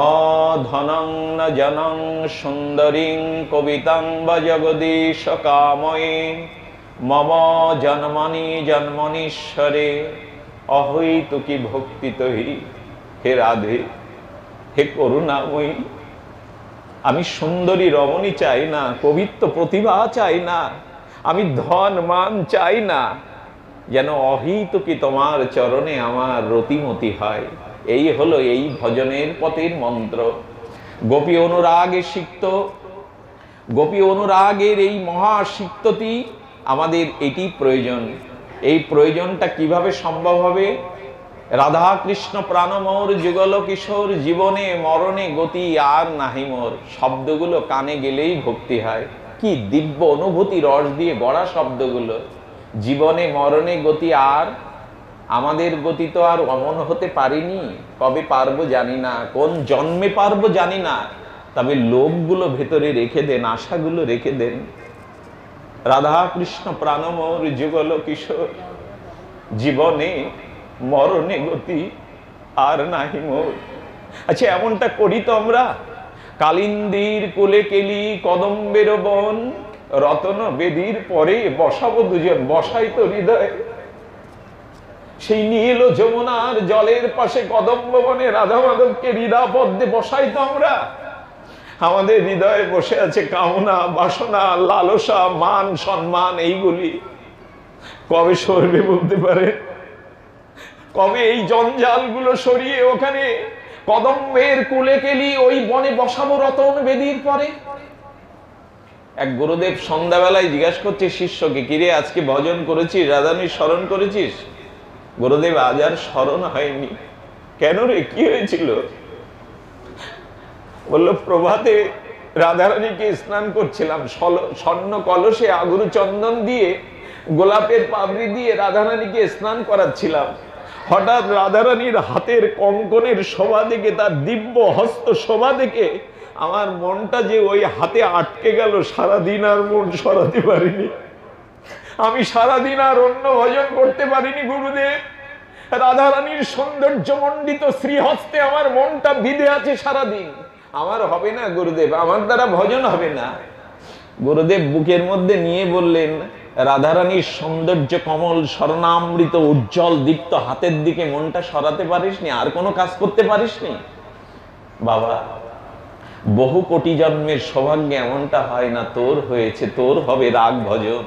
ধনং ন জনং সুন্দরীং কবিতাং বা জগদীশ কাময়ে মম জন্মনি জন্মনীশ্বরে অহৈতুকি ভক্তিতহি। হে রাধে, হে করুণাময়ী, আমি সুন্দরী রমণী চাই না, কবিত্ব প্রতিভা চাই না, আমি ধন মান চাই না, যেন অহৈতুকি তোমার চরণে আমার রতিমতি হয়। এই হলো এই ভজনের পথের মন্ত্র। গোপী অনুরাগে সিক্ত, গোপী অনুরাগের এই মহাসিক্তটি আমাদের এটি প্রয়োজন। এই প্রয়োজনটা কিভাবে সম্ভব হবে? রাধা কৃষ্ণ প্রাণমোর যুগল কিশোর জীবনে মরণে গতি আর নাহি মোর। শব্দগুলো কানে গেলেই ভক্তি হয়। কি দিব্য অনুভূতি রস দিয়ে গড়া শব্দগুলো। জীবনে মরণে গতি আর, আমাদের গতি তো আর অমন হতে পারিনি। কবে পারবো জানি না, কোন জন্মে পারবো জানি না, তবে লোভগুলো ভেতরে রেখে দেন, আশাগুলো রেখে দেন। রাধা কৃষ্ণ প্রাণমোর যুগল কিশোর জীবনে মরণে গতি আর নাহি মোর। আচ্ছা, এমনটা করি তো আমরা। কালিন্দির কোলে কেলি কদম্বের বন, রতন বেদির পরে বসাবো দুজন, বসাই তো হৃদয়। সেই নীল যমুনার জলের পাশে কদম্ব বনে রাধা মাধবকে হৃদয় পদ্মে বসাই তো আমরা। আমাদের হৃদয়ে বসে আছে কামনা বাসনা লালসা মান সম্মান, এইগুলি কবে সরবে বলতে পারে? কবে এই জঞ্জালগুলো সরিয়ে ওখানে কদম্বের কুলে কেলি ওই বনে বসাবো রতন বেদির পরে? এক গুরুদেব সন্ধ্যাবেলায় জিজ্ঞাসা করছে শিষ্যকে, কিরে আজকে ভজন করেছিস, রাধারানীর স্মরণ করেছিস? গুরুদেব আজ আর স্মরণ হয়নি। কেন রে, কি হয়েছিল? বলল, প্রভাতে রাধারানীকে স্নান করছিলাম, স্বর্ণ কলসে আগুরু চন্দন দিয়ে গোলাপের পাপড়ি দিয়ে রাধারানীকে স্নান করাচ্ছিলাম। হঠাৎ রাধারানীর হাতের কঙ্কনের শোভা দেখে, তার দিব্য হস্ত শোভা দেখে আমার মনটা যে ওই হাতে আটকে গেল, সারাদিন আর মন সরাতে পারিনি। আমি সারাদিন আর অন্য ভজন করতে পারিনি গুরুদেব। রাধারানীর সৌন্দর্য মণ্ডিত শ্রীহস্তে আমার মনটা বিঁধে আছে সারাদিন। আমার হবে না গুরুদেব, আমার দ্বারা ভজন হবে না। গুরুদেব বুকের মধ্যে নিয়ে বললেন, রাধারানীর সৌন্দর্য কমল স্বর্ণামৃত উজ্জ্বল দীপ্ত হাতের দিকে মনটা সরাতে পারিসনি, আর কোনো কাজ করতে পারিসনি? বাবা, বহু কোটি জন্মের সৌভাগ্য এমনটা হয় না, তোর হয়েছে, তোর হবে রাগ ভজন।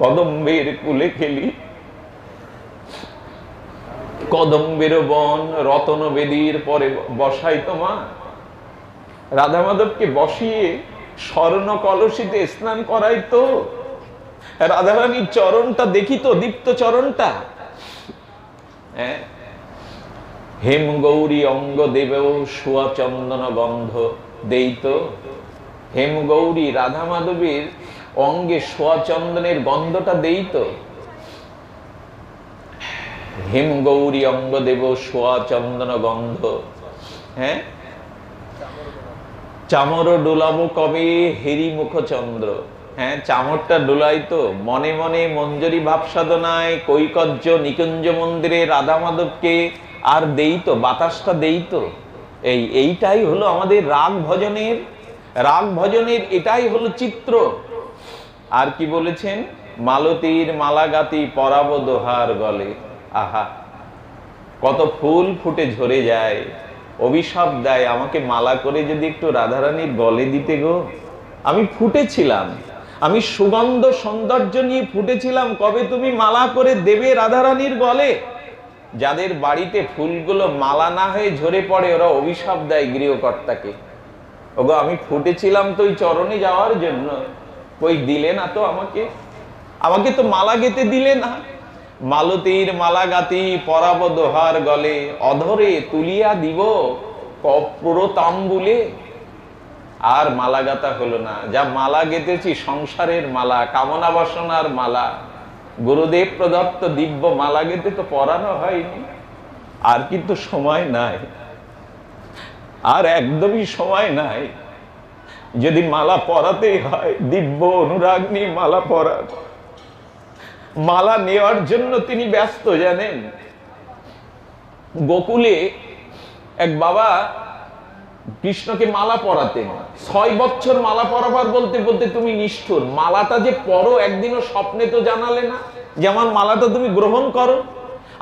কদম্বের কুলে খেলি, কদম্বের বন রতন বেদির পরে বসাই তোমা। রাধা মাধবকে বসিয়ে স্বর্ণ কলসিতে স্নান করাই তো। রাধারানীর চরণটা দেখি তো, দীপ্ত চরণটা। হেম গৌরী অঙ্গ দেবেও সুয়া চন্দন গন্ধ দেই তো। হেম গৌরী রাধা মাধবের অঙ্গে সোয়া চন্দনের গন্ধটা দেই তো। হেম গৌরী অঙ্গ দেব সোয়া চন্দন গন্ধ। হ্যাঁ, চামর ডোলাবো কবে হেরি মুখ চন্দ্র। হ্যাঁ, চামরটা ডোলাই তো। মনে মনে মঞ্জরি ভাব সাধনায় কৈকর্য নিকুঞ্জ মন্দিরে রাধা মাধবকে আর দেই তো, বাতাসটা দেই তো। এইটাই হলো আমাদের রাগ ভজনের এটাই হলো চিত্র। আর কি বলেছেন? মালতীর মালাগাতি পরাবো দোহার গলে। আহা, কত ফুল ফুটে ঝরে যায়, অভিশাপ দেয়, আমাকে মালা করে যদি একটু রাধারানীর গলে দিতে গো। আমি ফুটেছিলাম, আমি সুগন্ধ সৌন্দর্য নিয়ে ফুটেছিলাম, কবে তুমি মালা করে দেবে রাধারানীর গলে? যাদের বাড়িতে ফুলগুলো মালা না হয়ে ঝরে পড়ে, ওরা অভিশাপ দেয় গৃহকর্তাকে। ওগো, আমি ফুটেছিলাম তো ওই চরণে যাওয়ার জন্য, কই দিলে না তো আমাকে তো মালা গেতে দিলে না। মালতীর মালাগাতি পরাব দোহার গলে, অধরে তুলিয়া দিব কপুরো তাম্বুলে। আর মালা গাতা হলো না। যা মালা গেতেছি সংসারের মালা, কামনা বাসনার মালা, গুরুদেব প্রদত্ত দিব্য মালা গেতে তো পরানো হয়নি। আর কিন্তু সময় নাই, আর একদমই সময় নাই। যদি মালা পরাতেই হয়, দিব্য অনুরাগ নিয়ে মালা পরার, মালা নেওয়ার জন্য তিনি ব্যস্ত। জানেন, গোকুলে এক বাবা কৃষ্ণকে মালা পরাতেন। 6 বছর মালা পরাবার বলতে বলতে তুমি নিষ্ঠুর, মালাটা যে পরো একদিনও স্বপ্নে তো জানালে না যে আমার মালাটা তুমি গ্রহণ করো।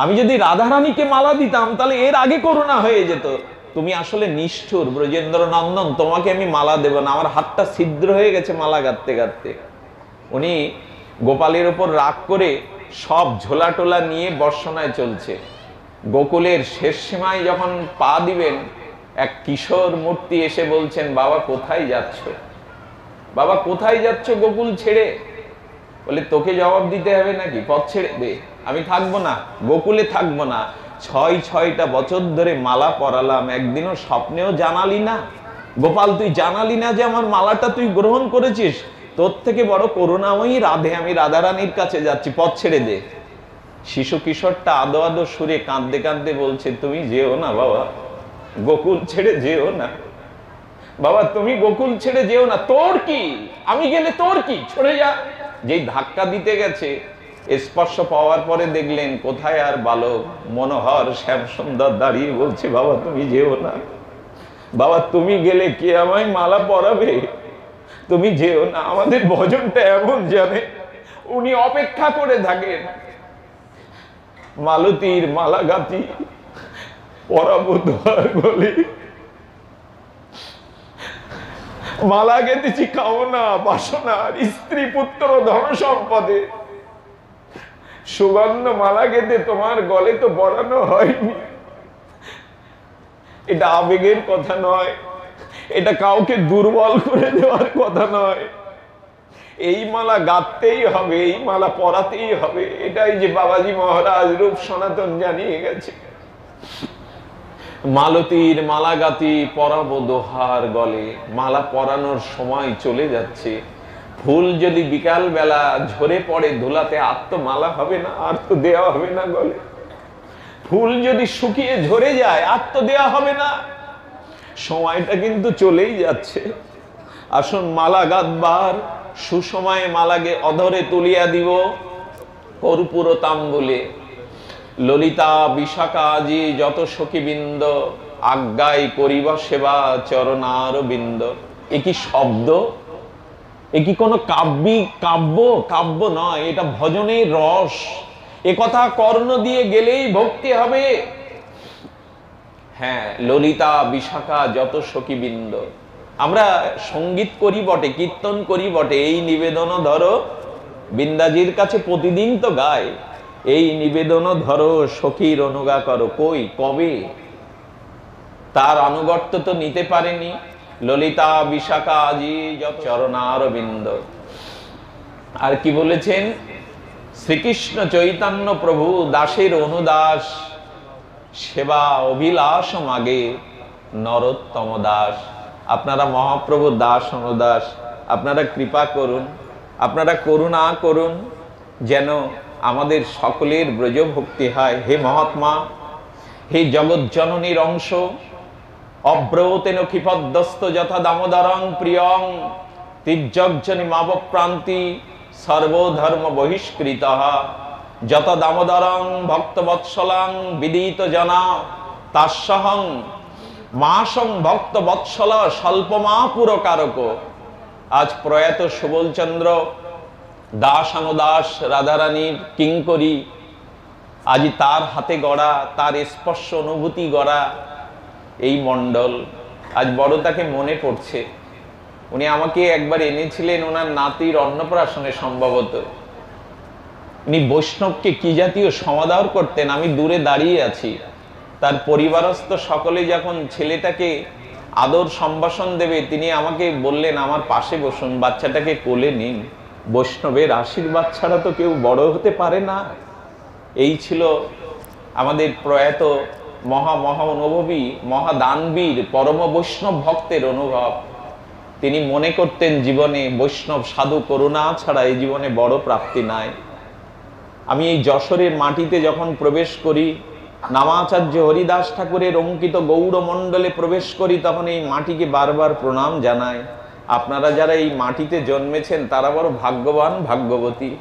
আমি যদি রাধারানীকে মালা দিতাম তাহলে এর আগে করুণা হয়ে যেত। তুমি আসলে নিষ্ঠুর ব্রজেন্দ্র নন্দন, তোমাকে আমি মালা দেব না, আমার হাতটা ছিদ্র হয়ে গেছে মালা গাঁথতে গাঁথতে। উনি গোপালের উপর রাগ করে সব ঝোলা টোলা নিয়ে বর্ষণায় চলছে। গোকুলের শেষ সীমায় যখন পা দিবেন, এক কিশোর মূর্তি এসে বলছেন, বাবা কোথায় যাচ্ছ? বাবা কোথায় যাচ্ছ গোকুল ছেড়ে? বলে, তোকে জবাব দিতে হবে নাকি? পথ ছেড়ে দে, আমি থাকবো না, গোকুলে থাকবো না। 6 বছর ধরে মালা পরালাম, একদিনও স্বপ্নেও জানালি না গোপাল, তুই জানালি না যে আমার মালাটা তুই গ্রহণ করেছিস। তোর থেকে বড় করুণাময়ী রাধে, আমি রাধারানীর কাছে যাচ্ছি, পথ ছেড়ে দে। শিশু কিশোরটা আদো আদো সুরে কাঁদতে কাঁদতে বলছে, তুমি যেও না বাবা, গোকুল ছেড়ে যেও না বাবা, তুমি গোকুল ছেড়ে যেও না। তোর কি, আমি গেলে তোর কি, সরে যা। যেই ধাক্কা দিতে গেছে, স্পর্শ পাওয়ার পরে দেখলেন কোথায় আর বালক মনোহর শ্যাম সুন্দর দাঁড়িয়ে বলছে, বাবা তুমি যেও না, বাবা তুমি গেলে কে আমায় মালা পরাবে, তুমি যেও না। আমাদের ভজনটা এমন, জানে, উনি অপেক্ষা করে থাকেন। মালতীর মালা গাঁথি পরাবো দোহার গলে, মালা গেঁথেছি কামনা বাসনার, স্ত্রী পুত্র ধন সম্পদে, সুগন্ধ মালা গেঁথে তোমার গলে তো পরানো হয়নি। এটা আবেগের কথা নয়, এটা কাউকে দুর্বল করে দেওয়ার কথা নয়। এই মালা গাঁথতেই হবে, এই মালা পরাতেই হবে। এটাই যে বাবাজি মহারাজ রূপ সনাতন জানিয়ে গেছে। মালতীর মালা গাঁথি পরাবো দোহার গলে। মালা পরানোর সময় চলে যাচ্ছে। ফুল যদি বিকাল বেলা ঝরে পড়ে ধুলাতে, আর তো মালা হবে না, আর তো দেওয়া হবে না গলে। ফুল যদি শুকিয়ে ঝরে যায়, আর তো দেওয়া হবে না। সময়টা কিন্তু চলেই যাচ্ছে। আসুন মালা গাঁথবার সুসময়ে মালাকে অধরে তুলিয়া দিব কর্পূর তাম্বুলে। ললিতা বিশাখা আজি যত সখীবৃন্দ, আজ্ঞায় করিবা সেবা চরণার বিন্দ। এ কি শব্দ? এ কি কোনো কাব্য? কাব্য নয়, এটা ভজনের রস। এ কথা কর্ণ দিয়ে গেলেই ভক্তি হবে। হ্যাঁ, ললিতা বিশাখা যত সখীবৃন্দ। আমরা সঙ্গীত করি বটে, কীর্তন করি বটে, এই নিবেদন ধরো বৃন্দাজির কাছে প্রতিদিন তো গায়, এই নিবেদন ধরো সখীর অনুগা করো। কই, কবে? তার আনুগত্য তো নিতে পারেনি। ললিতা বিশাখা আজি যত চরণার বিন্দ। আর কি বলেছেন? শ্রীকৃষ্ণ চৈতন্য প্রভু দাসের অনুদাস, সেবা অভিলাষ মাগে নরোত্তম দাস। আপনারা মহাপ্রভুর দাস অনুদাস। আপনারা কৃপা করুন, আপনারা করুণা করুন, যেন আমাদের সকলের ব্রজভক্তি হয়। হে মহাত্মা, হে জগৎ জননীর অংশ, অব্রতেন ক্ষিপদ্দস্ত যথা দামোদরং প্রিয়ং তির্যজ্জনি মাবপ্রান্তি সর্বধর্ম বহিষ্কৃত যত দামোদরং ভক্তবৎসলং বিদিত জনা তাস্যহং মাসং ভক্তবৎসল স্বল্পমা পুরকারক। আজ প্রয়াত সুবলচন্দ্র দাস অনুদাস রাধারানীর কিঙ্করী, আজ তার হাতে গড়া, তার স্পর্শ অনুভূতি গড়া এই মণ্ডল আজ বড় তাকে মনে পড়ছে। উনি আমাকে একবার এনেছিলেন ওনার নাতির অন্নপ্রাশনে, সম্ভবত। উনি বৈষ্ণবকে কি জাতীয় সমাদর করতেন, আমি দূরে দাঁড়িয়ে আছি। তার পরিবারস্থ সকলে যখন ছেলেটাকে আদর সম্ভাষণ দেবে, তিনি আমাকে বললেন আমার পাশে বসুন, বাচ্চাটাকে কোলে নিন। বৈষ্ণবের আশীর্বাদ ছাড়া তো কেউ বড় হতে পারে না। এই ছিল আমাদের প্রয়াত মহা অনুভবী মহাদানবীর পরম বৈষ্ণব ভক্তের অনুভব। তিনি মনে করতেন জীবনে বৈষ্ণব সাধু করুণা ছাড়া এই জীবনে বড় প্রাপ্তি নাই। আমি এই যশোরের মাটিতে যখন প্রবেশ করি, নামাচার্য হরিদাস ঠাকুরের অঙ্কিত গৌরমণ্ডলে প্রবেশ করি, তখন এই মাটিকে বারবার প্রণাম জানাই। আপনারা যারা এই মাটিতে জন্মেছেন তারা বড় ভাগ্যবান, ভাগ্যবতী।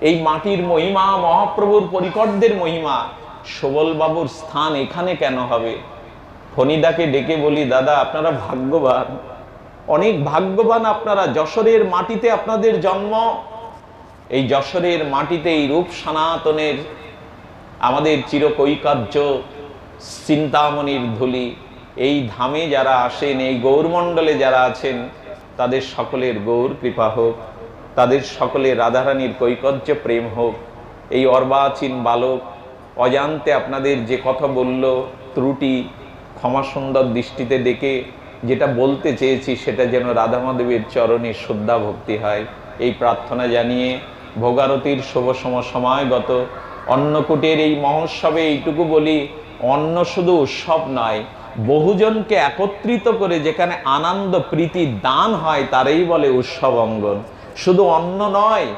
এই মাটির মহিমা, মহাপ্রভুর পরিকরদের মহিমা। সবল বাবুর স্থান এখানে কেন হবে? ফণিদাকে ডেকে বলি, দাদা আপনারা ভাগ্যবান, অনেক ভাগ্যবান আপনারা। যশোরের মাটিতে আপনাদের জন্ম। এই যশোরের মাটিতে এই রূপ সনাতনের আমাদের চিরকৈকার্য চিন্তামণির ধুলি। এই ধামে যারা আসেন, এই গৌরমণ্ডলে যারা আছেন, তাদের সকলের গৌর কৃপা হোক, তাদের সকলের রাধারানীর কৈকর্য প্রেম হোক। এই অর্বাচীন বালক অজান্তে আপনাদের যে কথা বলল, ত্রুটি ক্ষমা সুন্দর দৃষ্টিতে দেখে যেটা বলতে চেয়েছি সেটা যেন রাধা মাধবের চরণে শ্রদ্ধা ভক্তি হয়, এই প্রার্থনা জানিয়ে ভোগারতির শুভ সময়গত অন্নকূটের এই মহোৎসবে এইটুকু বলি, অন্ন শুধু উৎসব নয়, বহুজনকে একত্রিত করে যেখানে আনন্দ প্রীতি দান হয় তারই বলে উৎসব অঙ্গন। শুধু অন্ন নয়,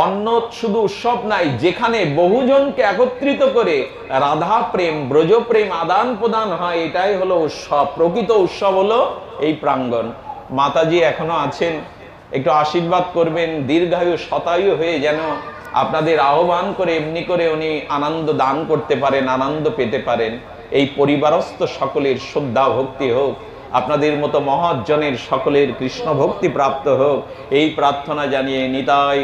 অন্ন শুধু উৎসব নাই, যেখানে বহুজনকে একত্রিত করে রাধা প্রেম ব্রজ প্রেম আদান প্রদান হয়, এটাই হলো উৎসব। প্রকৃত উৎসব হলো এই প্রাঙ্গণ। মাতাজি এখনো আছেন, একটু আশীর্বাদ করবেন, দীর্ঘায়ু শতায়ু হয়ে যেন আপনাদের আহ্বান করে এমনি করে উনি আনন্দ দান করতে পারেন, আনন্দ পেতে পারেন। এই পরিবারস্থ সকলের শ্রদ্ধা ভক্তি হোক, আপনাদের মতো মহাজনের সকলের কৃষ্ণ ভক্তি প্রাপ্ত হোক, এই প্রার্থনা জানিয়ে নিতাই।